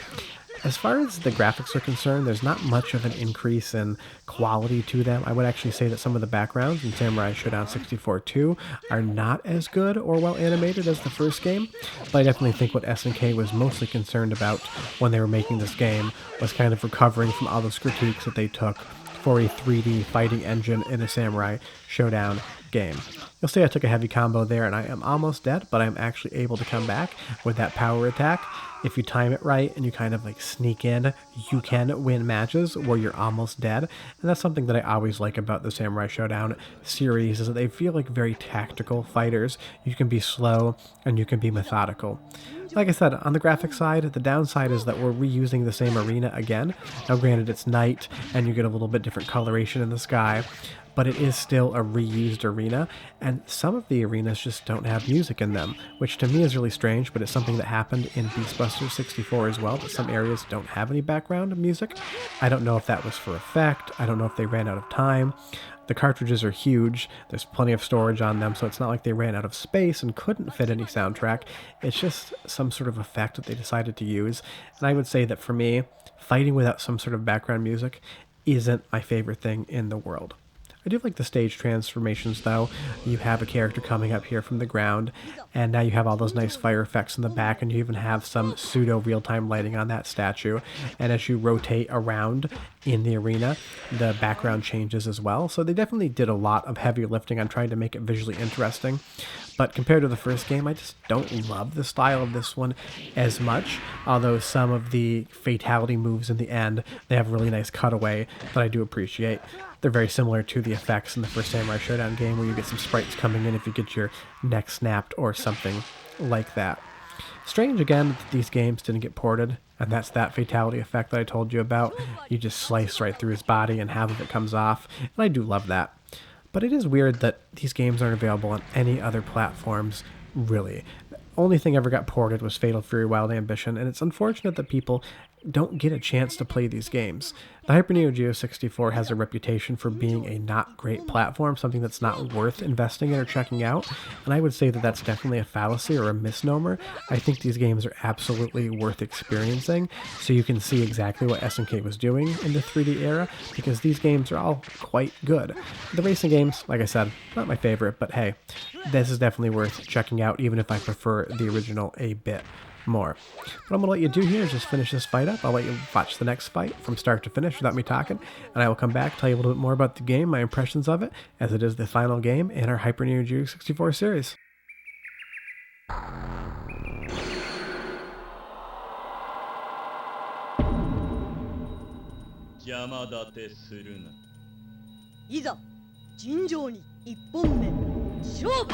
As far as the graphics are concerned, there's not much of an increase in quality to them. I would actually say that some of the backgrounds in Samurai Shodown 64-2 are not as good or well animated as the first game, but I definitely think what SNK was mostly concerned about when they were making this game was kind of recovering from all those critiques that they took for a 3D fighting engine in a Samurai Shodown game. You'll see I took a heavy combo there and I am almost dead, but I'm actually able to come back with that power attack. If you time it right and you kind of like sneak in, you can win matches where you're almost dead. And that's something that I always like about the Samurai Shodown series, is that they feel like very tactical fighters. You can be slow and you can be methodical. Like I said, on the graphics side, the downside is that we're reusing the same arena again. Now granted, it's night and you get a little bit different coloration in the sky, but it is still a reused arena, and some of the arenas just don't have music in them, which to me is really strange, but it's something that happened in Beastbusters 64 as well, that some areas don't have any background music. I don't know if that was for effect, I don't know if they ran out of time. The cartridges are huge, there's plenty of storage on them, so it's not like they ran out of space and couldn't fit any soundtrack. It's just some sort of effect that they decided to use. And I would say that for me, fighting without some sort of background music isn't my favorite thing in the world. I do like the stage transformations though. You have a character coming up here from the ground, and now you have all those nice fire effects in the back, and you even have some pseudo real-time lighting on that statue. And as you rotate around in the arena, the background changes as well. So they definitely did a lot of heavy lifting on trying to make it visually interesting. But compared to the first game, I just don't love the style of this one as much, although some of the fatality moves in the end, they have a really nice cutaway that I do appreciate. They're very similar to the effects in the first Samurai Shodown game, where you get some sprites coming in if you get your neck snapped or something like that. Strange again that these games didn't get ported, and that's that fatality effect that I told you about. You just slice right through his body and half of it comes off, and I do love that. But it is weird that these games aren't available on any other platforms, really. The only thing ever got ported was Fatal Fury Wild Ambition, and it's unfortunate that people don't get a chance to play these games. The Hyper Neo Geo 64 has a reputation for being a not great platform, something that's not worth investing in or checking out, and I would say that that's definitely a fallacy or a misnomer. I think these games are absolutely worth experiencing, so you can see exactly what SNK was doing in the 3D era, because these games are all quite good. The racing games, like I said, not my favorite, but hey, this is definitely worth checking out, even if I prefer the original a bit more. What I'm going to let you do here is just finish this fight up. I'll let you watch the next fight from start to finish without me talking, and I will come back, tell you a little bit more about the game, my impressions of it, as it is the final game in our Hyper Neo Geo 64 series. 邪魔立てするな。いざ尋常に一本目勝負。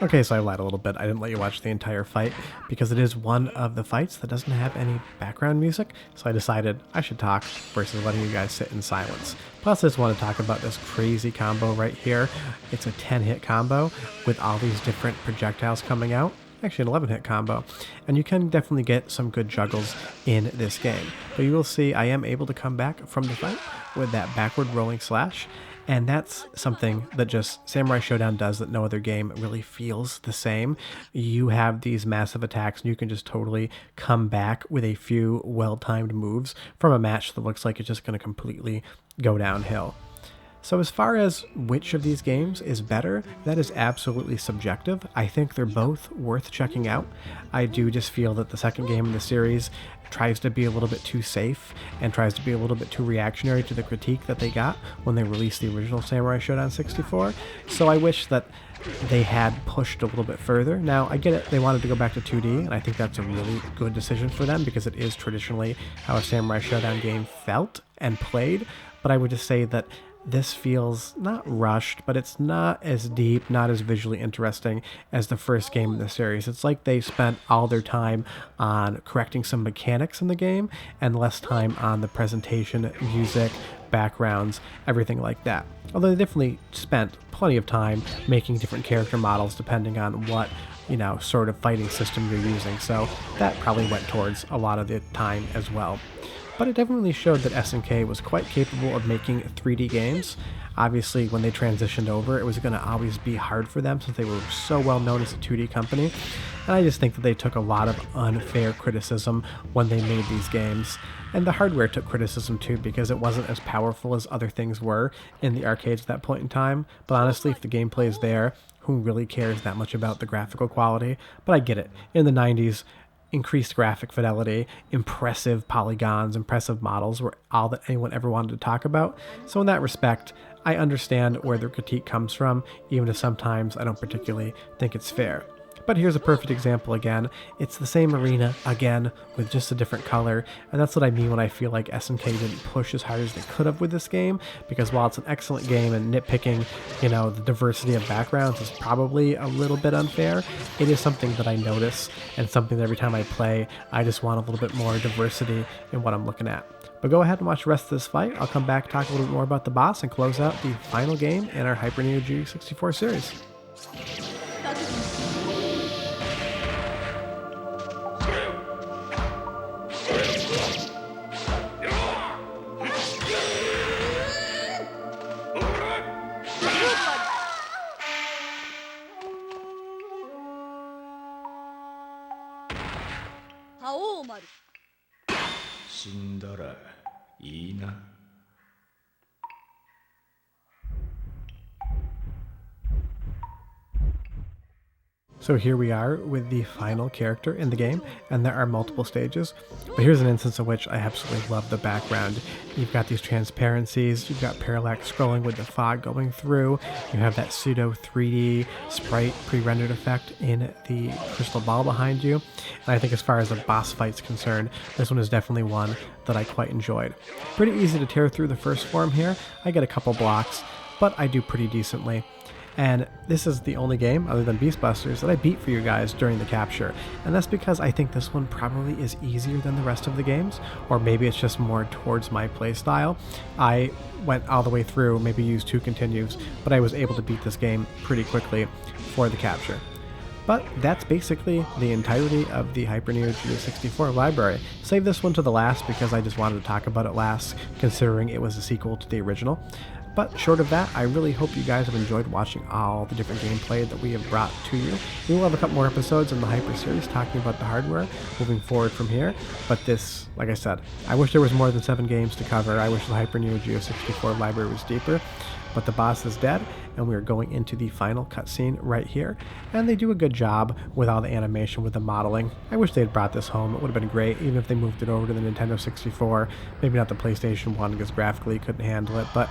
Okay, so I lied a little bit. I didn't let you watch the entire fight because it is one of the fights that doesn't have any background music, so I decided I should talk versus letting you guys sit in silence. Plus, I just want to talk about this crazy combo right here. It's a 10-hit combo with all these different projectiles coming out. Actually, an 11-hit combo, and you can definitely get some good juggles in this game. But you will see I am able to come back from the fight with that backward rolling slash, and that's something that just Samurai Shodown does that no other game really feels the same. You have these massive attacks, and you can just totally come back with a few well-timed moves from a match that looks like it's just going to completely go downhill. So as far as which of these games is better, that is absolutely subjective. I think they're both worth checking out. I do just feel that the second game in the series tries to be a little bit too safe and tries to be a little bit too reactionary to the critique that they got when they released the original Samurai Shodown 64. So I wish that they had pushed a little bit further. Now, I get it, they wanted to go back to 2D, and I think that's a really good decision for them because it is traditionally how a Samurai Shodown game felt and played, but I would just say that this feels not rushed, but it's not as deep, not as visually interesting as the first game in the series. It's like they spent all their time on correcting some mechanics in the game and less time on the presentation, music, backgrounds, everything like that. Although they definitely spent plenty of time making different character models depending on what, sort of fighting system you're using. So that probably went towards a lot of the time as well. But it definitely showed that SNK was quite capable of making 3D games. Obviously, when they transitioned over, it was going to always be hard for them since they were so well known as a 2D company. And I just think that they took a lot of unfair criticism when they made these games. And the hardware took criticism too because it wasn't as powerful as other things were in the arcades at that point in time. But honestly, if the gameplay is there, who really cares that much about the graphical quality? But I get it. In the 90s, increased graphic fidelity, impressive polygons, impressive models were all that anyone ever wanted to talk about. So in that respect, I understand where their critique comes from, even if sometimes I don't particularly think it's fair. But here's a perfect example again. It's the same arena again with just a different color, and that's what I mean when I feel like SNK didn't push as hard as they could have with this game, because while it's an excellent game and nitpicking, you know, the diversity of backgrounds is probably a little bit unfair, it is something that I notice and something that every time I play, I just want a little bit more diversity in what I'm looking at. But go ahead and watch the rest of this fight. I'll come back, talk a little bit more about the boss, and close out the final game in our Hyper Neo Geo 64 series. So here we are with the final character in the game, and there are multiple stages. But here's an instance in which I absolutely love the background. You've got these transparencies, you've got parallax scrolling with the fog going through, you have that pseudo 3D sprite pre-rendered effect in the crystal ball behind you. And I think as far as a boss fight's concerned, this one is definitely one that I quite enjoyed. Pretty easy to tear through the first form here. I get a couple blocks, but I do pretty decently. And this is the only game, other than Beastbusters, that I beat for you guys during the capture. And that's because I think this one probably is easier than the rest of the games, or maybe it's just more towards my playstyle. I went all the way through, maybe used 2 continues, but I was able to beat this game pretty quickly for the capture. But that's basically the entirety of the Hyper Neo Geo 64 library. Save this one to the last because I just wanted to talk about it last, considering it was a sequel to the original. But short of that, I really hope you guys have enjoyed watching all the different gameplay that we have brought to you. We will have a couple more episodes in the Hyper series talking about the hardware moving forward from here. But this, like I said, I wish there was more than 7 games to cover. I wish the Hyper Neo Geo 64 library was deeper. But the boss is dead, and we are going into the final cutscene right here. And they do a good job with all the animation, with the modeling. I wish they had brought this home. It would have been great, even if they moved it over to the Nintendo 64. Maybe not the PlayStation 1, because graphically couldn't handle it. But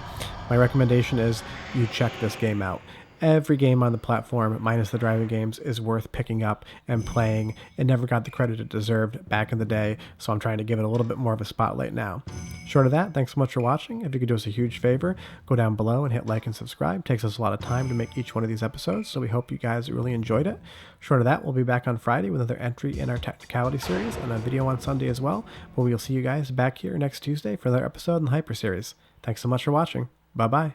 my recommendation is you check this game out. Every game on the platform, minus the driving games, is worth picking up and playing. It never got the credit it deserved back in the day, so I'm trying to give it a little bit more of a spotlight now. Short of that, thanks so much for watching. If you could do us a huge favor, go down below and hit like and subscribe. It takes us a lot of time to make each one of these episodes, so we hope you guys really enjoyed it. Short of that, we'll be back on Friday with another entry in our Technicality series and a video on Sunday as well, but we'll see you guys back here next Tuesday for another episode in the Hyper series. Thanks so much for watching. Bye-bye.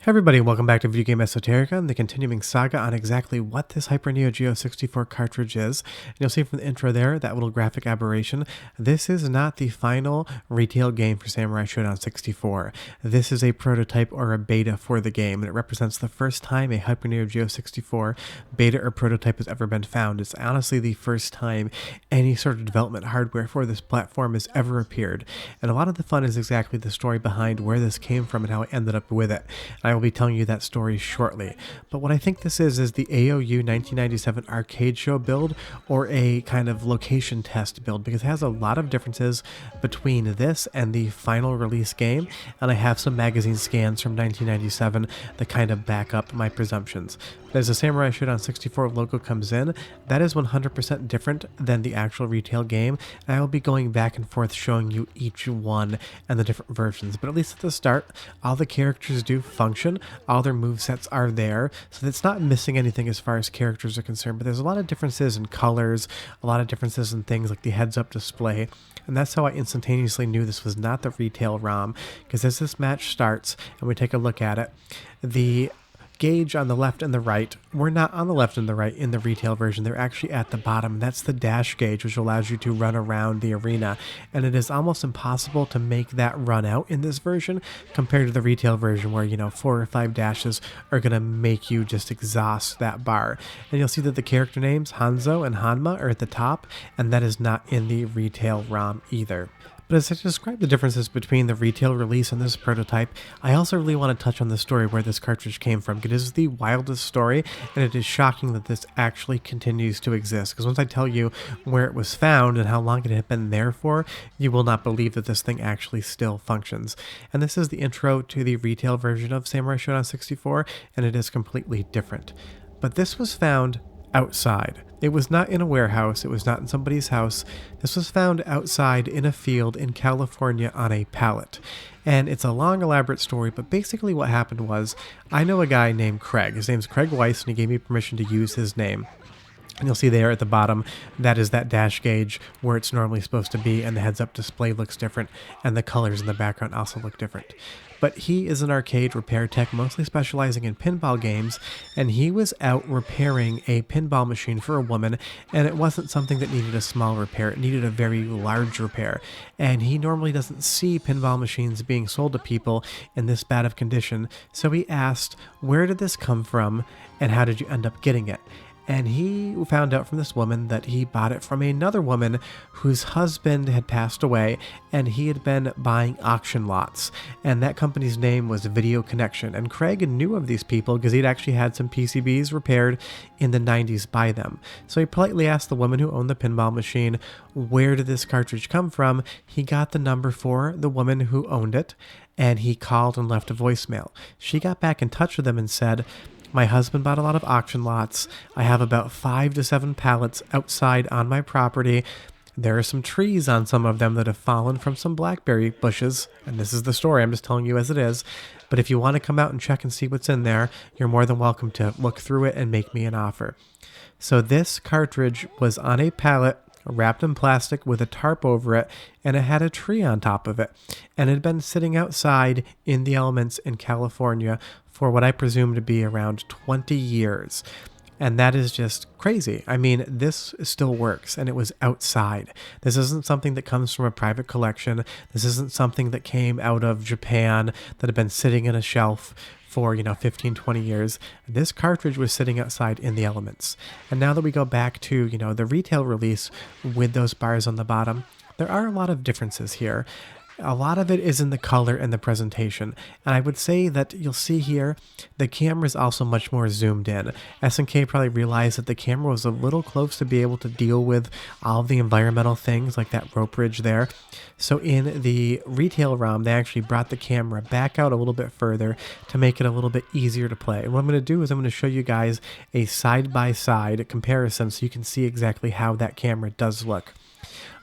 Hey everybody, welcome back to Video Game Esoterica and the continuing saga on exactly what this Hyper Neo Geo 64 cartridge is. And you'll see from the intro there, that little graphic aberration, this is not the final retail game for Samurai Shodown 64. This is a prototype or a beta for the game, and it represents the first time a Hyper Neo Geo 64 beta or prototype has ever been found. It's honestly the first time any sort of development hardware for this platform has ever appeared. And a lot of the fun is exactly the story behind where this came from and how I ended up with it. And I will be telling you that story shortly. But what I think this is the AOU 1997 arcade show build, or a kind of location test build, because it has a lot of differences between this and the final release game, and I have some magazine scans from 1997 that kind of back up my presumptions. But as the Samurai Shodown 64 logo comes in, that is 100% different than the actual retail game, and I will be going back and forth showing you each one and the different versions. But at least at the start, all the characters do function, all their movesets are there, so it's not missing anything as far as characters are concerned, but there's a lot of differences in colors, a lot of differences in things like the heads-up display, and that's how I instantaneously knew this was not the retail ROM, because as this match starts and we take a look at it, the gauge on the left and the right, we're not on the left and the right in the retail version, they're actually at the bottom. That's the dash gauge, which allows you to run around the arena, and it is almost impossible to make that run out in this version compared to the retail version where, you know, 4 or 5 dashes are going to make you just exhaust that bar. And you'll see that the character names Hanzo and Hanma are at the top, and that is not in the retail ROM either. But as I describe the differences between the retail release and this prototype, I also really want to touch on the story where this cartridge came from. It is the wildest story, and it is shocking that this actually continues to exist. Because once I tell you where it was found and how long it had been there for, you will not believe that this thing actually still functions. And this is the intro to the retail version of Samurai Shodown 64, and it is completely different. But this was found outside. It was not in a warehouse. It was not in somebody's house. This was found outside in a field in California on a pallet. And it's a long, elaborate story, but basically what happened was, I know a guy named Craig. His name's Craig Weiss, and he gave me permission to use his name. And you'll see there at the bottom, that is that dash gauge where it's normally supposed to be, and the heads-up display looks different, and the colors in the background also look different. But he is an arcade repair tech, mostly specializing in pinball games, and he was out repairing a pinball machine for a woman, and it wasn't something that needed a small repair, it needed a very large repair. And he normally doesn't see pinball machines being sold to people in this bad of condition, so he asked, where did this come from, and how did you end up getting it? And he found out from this woman that he bought it from another woman whose husband had passed away, and he had been buying auction lots. And that company's name was Video Connection. And Craig knew of these people because he'd actually had some PCBs repaired in the 90s by them. So he politely asked the woman who owned the pinball machine, where did this cartridge come from? He got the number for the woman who owned it, and he called and left a voicemail. She got back in touch with him and said, my husband bought a lot of auction lots. I have about 5 to 7 pallets outside on my property. There are some trees on some of them that have fallen from some blackberry bushes. And this is the story. I'm just telling you as it is. But if you want to come out and check and see what's in there, you're more than welcome to look through it and make me an offer. So this cartridge was on a pallet wrapped in plastic with a tarp over it, and it had a tree on top of it. And it had been sitting outside in the elements in California for what I presume to be around 20 years. And that is just crazy. I mean, this still works, and it was outside. This isn't something that comes from a private collection. This isn't something that came out of Japan that had been sitting in a shelf for, 15, 20 years. This cartridge was sitting outside in the elements. And now that we go back to, the retail release with those bars on the bottom, there are a lot of differences here. A lot of it is in the color and the presentation. And I would say that you'll see here, the camera is also much more zoomed in. SNK probably realized that the camera was a little close to be able to deal with all of the environmental things like that rope bridge there. So in the retail ROM, they actually brought the camera back out a little bit further to make it a little bit easier to play. And what I'm going to do is I'm going to show you guys a side-by-side comparison so you can see exactly how that camera does look.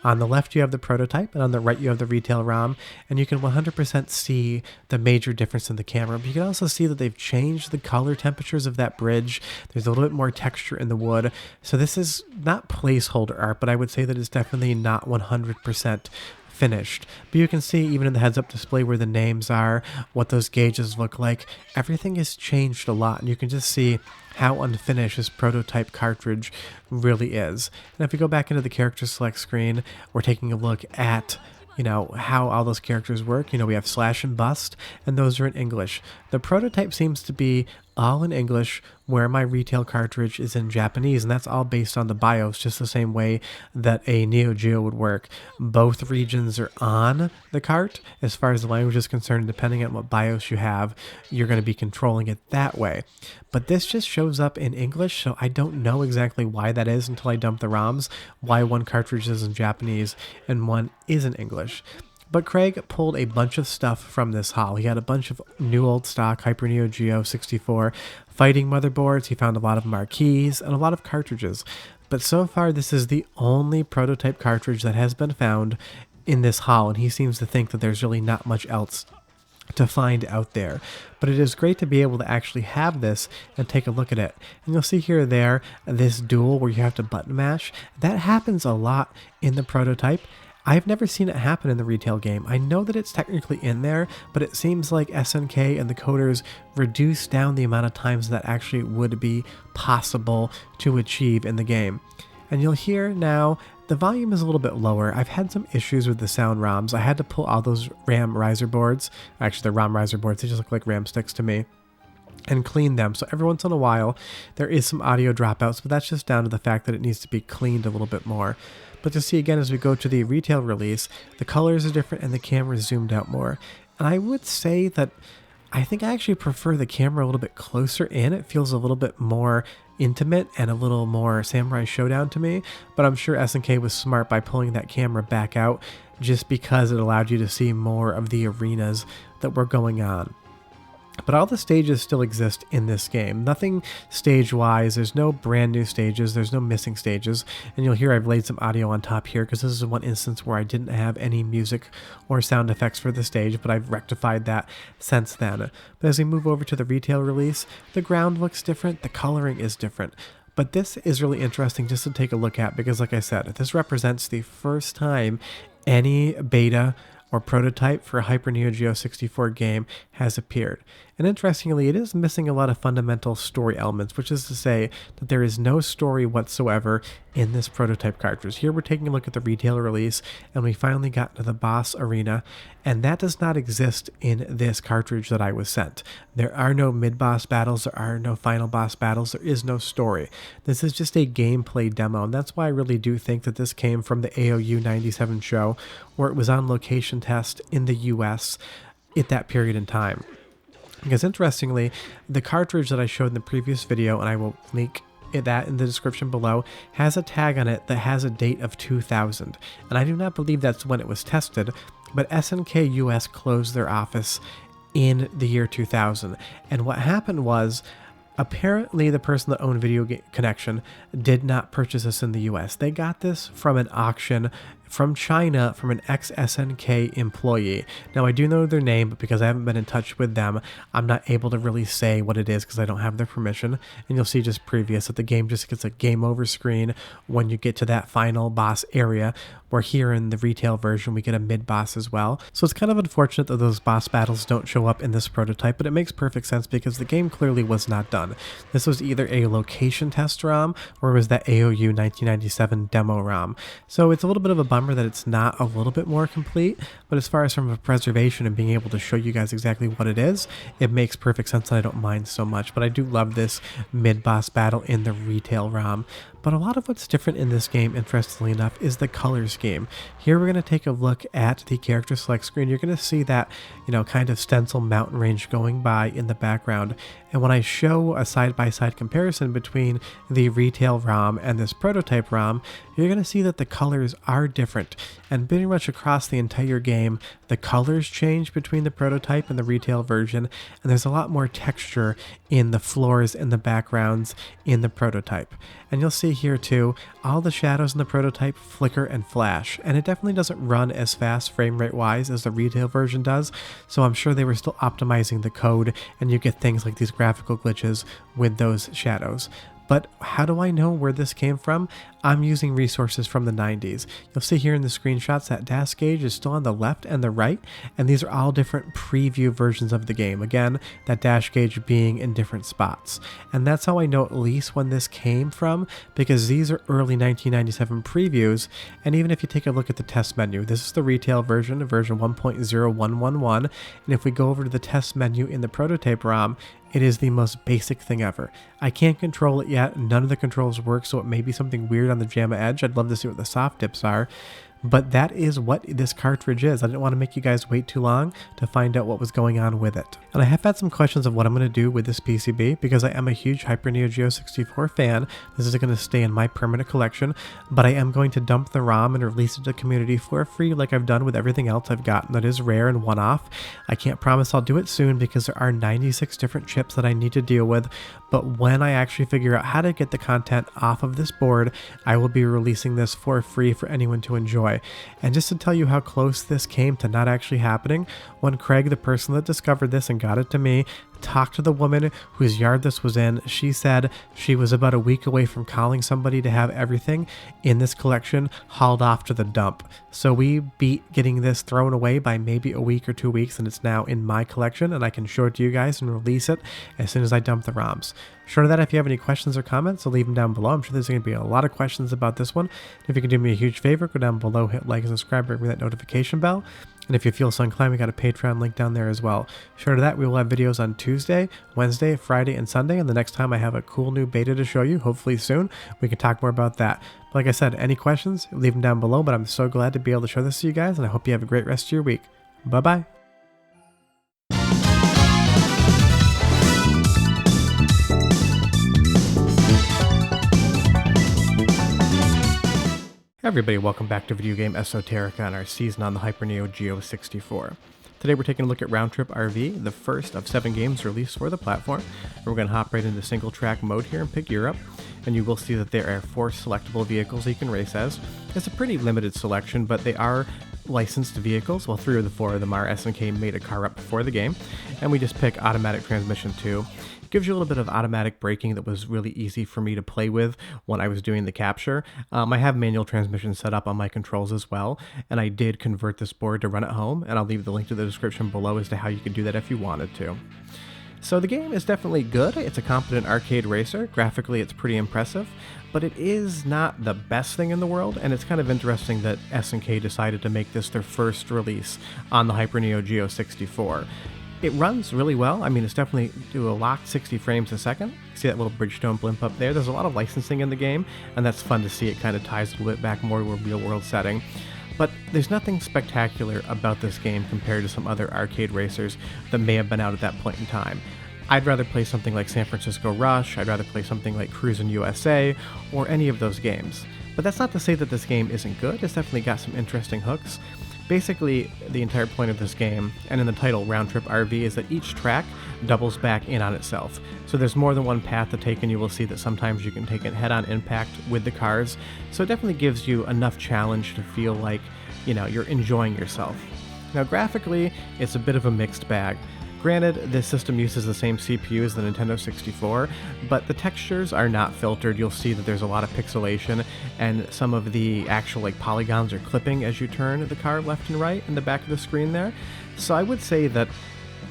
On the left, you have the prototype, and on the right, you have the retail ROM, and you can 100% see the major difference in the camera. But you can also see that they've changed the color temperatures of that bridge. There's a little bit more texture in the wood. So this is not placeholder art, but I would say that it's definitely not 100% finished. But you can see even in the heads-up display where the names are, what those gauges look like. Everything has changed a lot, and you can just see how unfinished this prototype cartridge really is. And if we go back into the character select screen, we're taking a look at how all those characters work. We have slash and bust, and those are in English. The prototype seems to be all in English, where my retail cartridge is in Japanese, and that's all based on the BIOS, just the same way that a Neo Geo would work. Both regions are on the cart as far as the language is concerned. Depending on what BIOS you have, you're going to be controlling it that way. But this just shows up in English, so I don't know exactly why that is until I dump the ROMs, why one cartridge is in Japanese and one is in English. But Craig pulled a bunch of stuff from this haul. He had a bunch of new old stock Hyper Neo Geo 64 fighting motherboards. He found a lot of marquees and a lot of cartridges. But so far, this is the only prototype cartridge that has been found in this haul, and he seems to think that there's really not much else to find out there. But it is great to be able to actually have this and take a look at it. And you'll see here or there, this duel where you have to button mash. That happens a lot in the prototype. I've never seen it happen in the retail game. I know that it's technically in there, but it seems like SNK and the coders reduced down the amount of times that actually would be possible to achieve in the game. And you'll hear now the volume is a little bit lower. I've had some issues with the sound ROMs. I had to pull all those RAM riser boards. Actually, they're ROM riser boards. They just look like RAM sticks to me. and clean them. So every once in a while, there is some audio dropouts, but that's just down to the fact that it needs to be cleaned a little bit more. But to see again, as we go to the retail release, the colors are different and the camera is zoomed out more. And I would say that I think I actually prefer the camera a little bit closer in. It feels a little bit more intimate and a little more Samurai Shodown to me, but I'm sure SNK was smart by pulling that camera back out just because it allowed you to see more of the arenas that were going on. But all the stages still exist in this game. Nothing stage-wise. There's no brand new stages. There's no missing stages. And you'll hear I've laid some audio on top here because this is one instance where I didn't have any music or sound effects for the stage, but I've rectified that since then. But as we move over to the retail release, the ground looks different. The coloring is different. But this is really interesting just to take a look at because, like I said, this represents the first time any beta or prototype for a Hyper Neo Geo 64 game has appeared. And interestingly, it is missing a lot of fundamental story elements, which is to say that there is no story whatsoever in this prototype cartridge. Here we're taking a look at the retail release, and we finally got to the boss arena, and that does not exist in this cartridge that I was sent. There are no mid-boss battles, there are no final boss battles, there is no story. This is just a gameplay demo, and that's why I really do think that this came from the AOU 97 show, where it was on location test in the US at that period in time. Because interestingly, the cartridge that I showed in the previous video, and I will link that in the description below, has a tag on it that has a date of 2000. And I do not believe that's when it was tested, but SNK US closed their office in the year 2000. And what happened was, apparently the person that owned Video Connection did not purchase this in the US. They got this from an auction from China from an ex-SNK employee. Now, I do know their name, but because I haven't been in touch with them, I'm not able to really say what it is because I don't have their permission. And you'll see just previous that the game just gets a game over screen when you get to that final boss area, where here in the retail version, we get a mid-boss as well. So it's kind of unfortunate that those boss battles don't show up in this prototype, but it makes perfect sense because the game clearly was not done. This was either a location test ROM or it was that AOU 1997 demo ROM. So it's a little bit of a bummer that it's not a little bit more complete, but as far as from a preservation and being able to show you guys exactly what it is, it makes perfect sense and I don't mind so much. But I do love this mid-boss battle in the retail ROM. But a lot of what's different in this game, interestingly enough, is the color scheme. Here we're going to take a look at the character select screen. You're going to see that, kind of stencil mountain range going by in the background. And when I show a side-by-side comparison between the retail ROM and this prototype ROM, you're going to see that the colors are different. And pretty much across the entire game, the colors change between the prototype and the retail version, and there's a lot more texture in the floors and the backgrounds in the prototype. And you'll see here too, all the shadows in the prototype flicker and flash, and it definitely doesn't run as fast frame rate wise as the retail version does, so I'm sure they were still optimizing the code, and you get things like these graphical glitches with those shadows. But how do I know where this came from? I'm using resources from the 90s. You'll see here in the screenshots that dash gauge is still on the left and the right, and these are all different preview versions of the game. Again, that dash gauge being in different spots. And that's how I know at least when this came from, because these are early 1997 previews, and even if you take a look at the test menu, this is the retail version 1.0111, and if we go over to the test menu in the prototype ROM, it is the most basic thing ever. I can't control it yet, none of the controls work, so it may be something weird on the JAMA Edge. I'd love to see what the soft dips are. But that is what this cartridge is. I didn't want to make you guys wait too long to find out what was going on with it. And I have had some questions of what I'm going to do with this PCB because I am a huge Hyper Neo Geo 64 fan. This is going to stay in my permanent collection, but I am going to dump the ROM and release it to the community for free like I've done with everything else I've gotten that is rare and one-off. I can't promise I'll do it soon because there are 96 different chips that I need to deal with, but when I actually figure out how to get the content off of this board, I will be releasing this for free for anyone to enjoy. And just to tell you how close this came to not actually happening, when Craig, the person that discovered this and got it to me, talked to the woman whose yard this was in, she said she was about a week away from calling somebody to have everything in this collection hauled off to the dump. So we beat getting this thrown away by maybe a week or 2 weeks, and it's now in my collection, and I can show it to you guys and release it as soon as I dump the ROMs. Short of that, if you have any questions or comments, I'll leave them down below. I'm sure there's going to be a lot of questions about this one. If you can do me a huge favor, go down below, hit like and subscribe, ring that notification bell. And if you feel so inclined, we got a Patreon link down there as well. Short of that, we will have videos on Tuesday, Wednesday, Friday, and Sunday. And the next time I have a cool new beta to show you, hopefully soon, we can talk more about that. But like I said, any questions, leave them down below. But I'm so glad to be able to show this to you guys, and I hope you have a great rest of your week. Bye-bye. Everybody, welcome back to Video Game Esoterica and our season on the Hyper Neo Geo 64. Today we're taking a look at Round Trip RV, the first of 7 games released for the platform. And we're going to hop right into single track mode here and pick Europe. And you will see that there are 4 selectable vehicles you can race as. It's a pretty limited selection, but they are licensed vehicles. Well, 3 of the 4 of them are. SNK made a car up before the game. And we just pick automatic transmission 2. Gives you a little bit of automatic braking that was really easy for me to play with when I was doing the capture. I have manual transmission set up on my controls as well, and I did convert this board to run at home, and I'll leave the link to the description below as to how you can do that if you wanted to. So the game is definitely good. It's a competent arcade racer. Graphically, it's pretty impressive, but it is not the best thing in the world, and it's kind of interesting that SNK decided to make this their first release on the Hyper Neo Geo 64. It runs really well. I mean, it's definitely do a locked 60 frames a second. See that little Bridgestone blimp up there? There's a lot of licensing in the game, and that's fun to see. It kind of ties a little bit back more to a real-world setting. But there's nothing spectacular about this game compared to some other arcade racers that may have been out at that point in time. I'd rather play something like San Francisco Rush, I'd rather play something like Cruisin' USA, or any of those games. But that's not to say that this game isn't good. It's definitely got some interesting hooks. Basically, the entire point of this game, and in the title, Round Trip RV, is that each track doubles back in on itself. So there's more than one path to take, and you will see that sometimes you can take it head-on impact with the cars. So it definitely gives you enough challenge to feel like, you know, you're enjoying yourself. Now, graphically, it's a bit of a mixed bag. Granted, this system uses the same CPU as the Nintendo 64, but the textures are not filtered. You'll see that there's a lot of pixelation, and some of the actual polygons are clipping as you turn the car left and right in the back of the screen there. So I would say that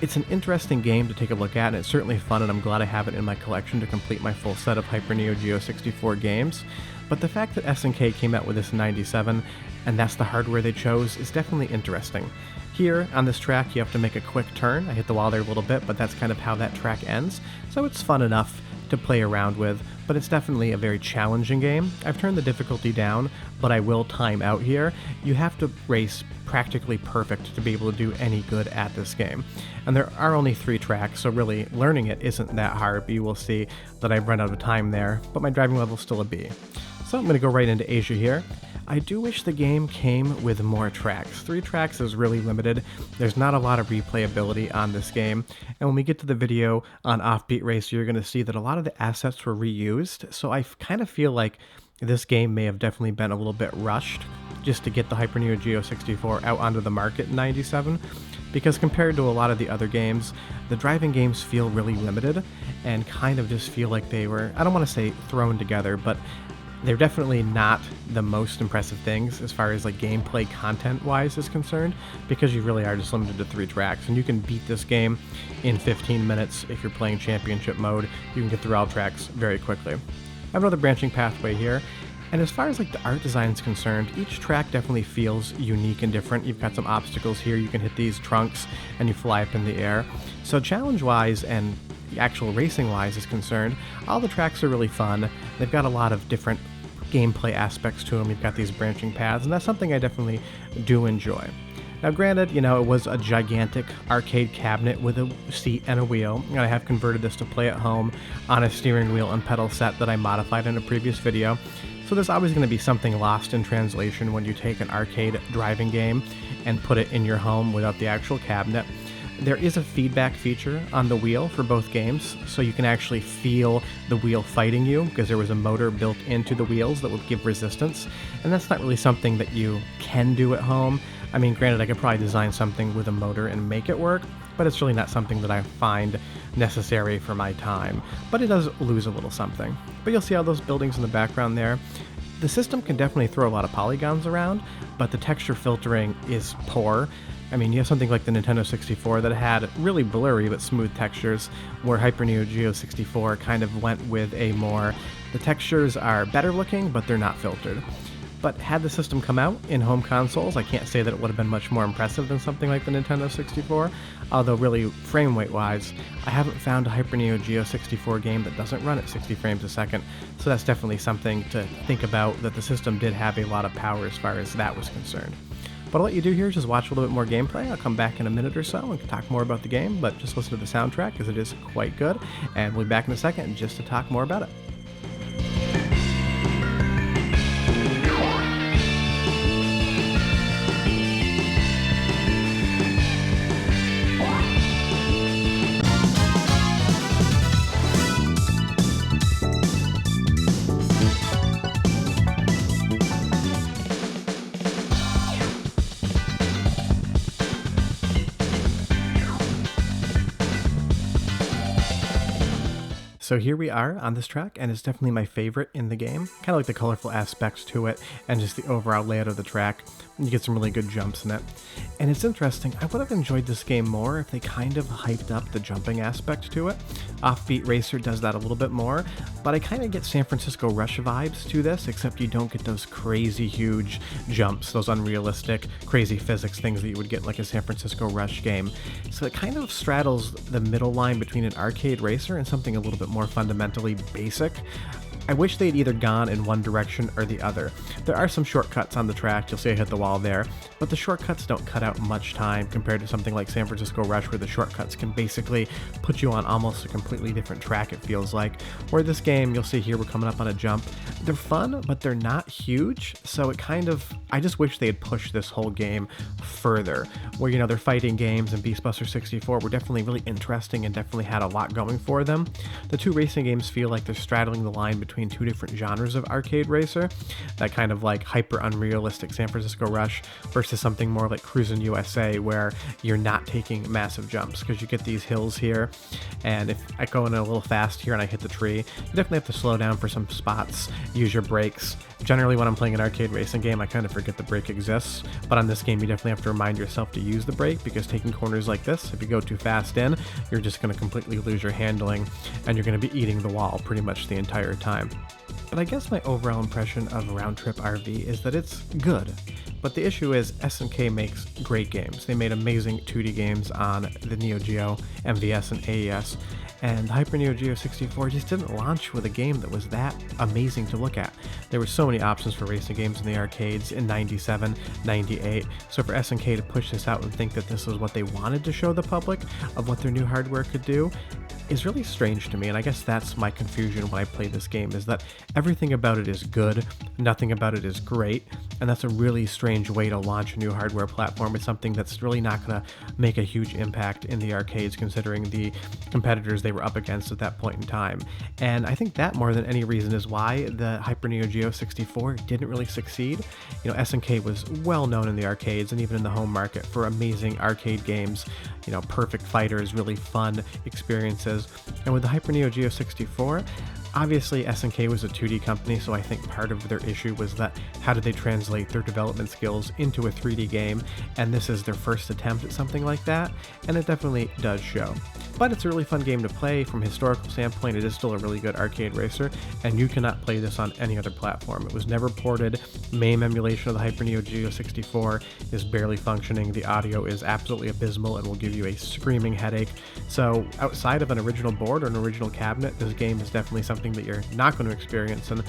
it's an interesting game to take a look at, and it's certainly fun, and I'm glad I have it in my collection to complete my full set of Hyper Neo Geo 64 games. But the fact that SNK came out with this in '97, and that's the hardware they chose, is definitely interesting. Here, on this track, you have to make a quick turn. I hit the wall there a little bit, but that's kind of how that track ends. So it's fun enough to play around with, but it's definitely a very challenging game. I've turned the difficulty down, but I will time out here. You have to race practically perfect to be able to do any good at this game. And there are only 3 tracks, so really learning it isn't that hard, but you will see that I've run out of time there, but my driving level's still a B. So I'm going to go right into Asia here. I do wish the game came with more tracks. 3 tracks is really limited. There's not a lot of replayability on this game. And when we get to the video on Offbeat Racer, you're going to see that a lot of the assets were reused. So I kind of feel like this game may have definitely been a little bit rushed just to get the Hyper Neo Geo 64 out onto the market in '97. Because compared to a lot of the other games, the driving games feel really limited and kind of just feel like they were, I don't want to say thrown together, but they're definitely not the most impressive things as far as gameplay content-wise is concerned, because you really are just limited to 3 tracks, and you can beat this game in 15 minutes if you're playing championship mode. You can get through all tracks very quickly. I have another branching pathway here, and as far as the art design is concerned, each track definitely feels unique and different. You've got some obstacles here. You can hit these trunks and you fly up in the air. So challenge-wise and actual racing-wise is concerned, all the tracks are really fun. They've got a lot of different gameplay aspects to them. You've got these branching paths, and that's something I definitely do enjoy. Now granted, it was a gigantic arcade cabinet with a seat and a wheel, and I have converted this to play at home on a steering wheel and pedal set that I modified in a previous video. So there's always going to be something lost in translation when you take an arcade driving game and put it in your home without the actual cabinet. There is a feedback feature on the wheel for both games, so you can actually feel the wheel fighting you, because there was a motor built into the wheels that would give resistance, and that's not really something that you can do at home. I mean, granted, I could probably design something with a motor and make it work, but it's really not something that I find necessary for my time. But it does lose a little something. But you'll see all those buildings in the background there. The system can definitely throw a lot of polygons around, but the texture filtering is poor. I mean, you have something like the Nintendo 64 that had really blurry but smooth textures, where Hyper Neo Geo 64 kind of went with a more, the textures are better looking, but they're not filtered. But had the system come out in home consoles, I can't say that it would have been much more impressive than something like the Nintendo 64, although really frame rate wise, I haven't found a Hyper Neo Geo 64 game that doesn't run at 60 frames a second, so that's definitely something to think about, that the system did have a lot of power as far as that was concerned. What I'll let you do here is just watch a little bit more gameplay. I'll come back in a minute or so and talk more about the game, but just listen to the soundtrack because it is quite good, and we'll be back in a second just to talk more about it. So here we are on this track, and it's definitely my favorite in the game. Kind of like the colorful aspects to it and just the overall layout of the track. You get some really good jumps in it. And it's interesting, I would have enjoyed this game more if they kind of hyped up the jumping aspect to it. Offbeat Racer does that a little bit more, but I kind of get San Francisco Rush vibes to this, except you don't get those crazy huge jumps, those unrealistic, crazy physics things that you would get like a San Francisco Rush game. So it kind of straddles the middle line between an arcade racer and something a little bit more fundamentally basic. I wish they'd either gone in one direction or the other. There are some shortcuts on the track, you'll see I hit the wall there, but the shortcuts don't cut out much time compared to something like San Francisco Rush, where the shortcuts can basically put you on almost a completely different track, it feels like. Where this game, you'll see here we're coming up on a jump. They're fun, but they're not huge, so it kind of, I just wish they had pushed this whole game further. Where, you know, their fighting games and Beastbuster 64 were definitely really interesting and definitely had a lot going for them. The two racing games feel like they're straddling the line between two different genres of arcade racer, that kind of like hyper unrealistic San Francisco Rush versus something more like Cruisin' USA, where you're not taking massive jumps because you get these hills here, and if I go in a little fast here and I hit the tree, you definitely have to slow down for some spots, use your brakes. Generally when I'm playing an arcade racing game, I kind of forget the brake exists, but on this game you definitely have to remind yourself to use the brake, because taking corners like this, if you go too fast in, you're just going to completely lose your handling and you're going to be eating the wall pretty much the entire time. But I guess my overall impression of Round Trip RV is that it's good. But the issue is SNK makes great games. They made amazing 2D games on the Neo Geo, MVS, and AES, and Hyper Neo Geo 64 just didn't launch with a game that was that amazing to look at. There were so many options for racing games in the arcades in 97, 98, so for SNK to push this out and think that this was what they wanted to show the public of what their new hardware could do is really strange to me, and I guess that's my confusion when I play this game, is that everything about it is good, nothing about it is great, and that's a really strange way to launch a new hardware platform. It's something that's really not going to make a huge impact in the arcades considering the competitors they were up against at that point in time. And I think that more than any reason is why the Hyper Neo Geo 64 didn't really succeed. You know, SNK was well known in the arcades and even in the home market for amazing arcade games, you know, perfect fighters, really fun experiences. And with the Hyper Neo Geo 64, obviously SNK was a 2D company, so I think part of their issue was that how did they translate their development skills into a 3D game, and this is their first attempt at something like that, and it definitely does show. But it's a really fun game to play. From a historical standpoint, it is still a really good arcade racer, and you cannot play this on any other platform. It was never ported. MAME emulation of the Hyper Neo Geo 64 is barely functioning. The audio is absolutely abysmal and will give you a screaming headache. So outside of an original board or an original cabinet, this game is definitely something that you're not going to experience, and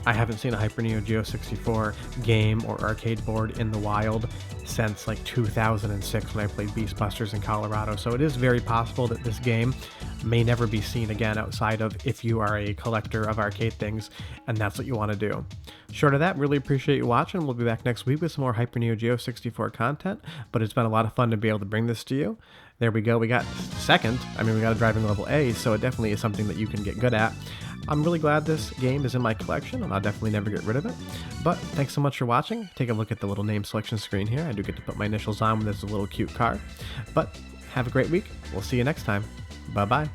I haven't seen a Hyper Neo Geo 64 game or arcade board in the wild since like 2006 when I played Beastbusters in Colorado, so it is very possible that this game may never be seen again outside of if you are a collector of arcade things and that's what you want to do. Short of that, really appreciate you watching. We'll be back next week with some more Hyper Neo Geo 64 content, but it's been a lot of fun to be able to bring this to you. There we go, we got second. I mean, we got a driving level A, so it definitely is something that you can get good at. I'm really glad this game is in my collection, and I'll definitely never get rid of it. But thanks so much for watching. Take a look at the little name selection screen here. I do get to put my initials on when there's a little cute car. But have a great week. We'll see you next time. Bye-bye.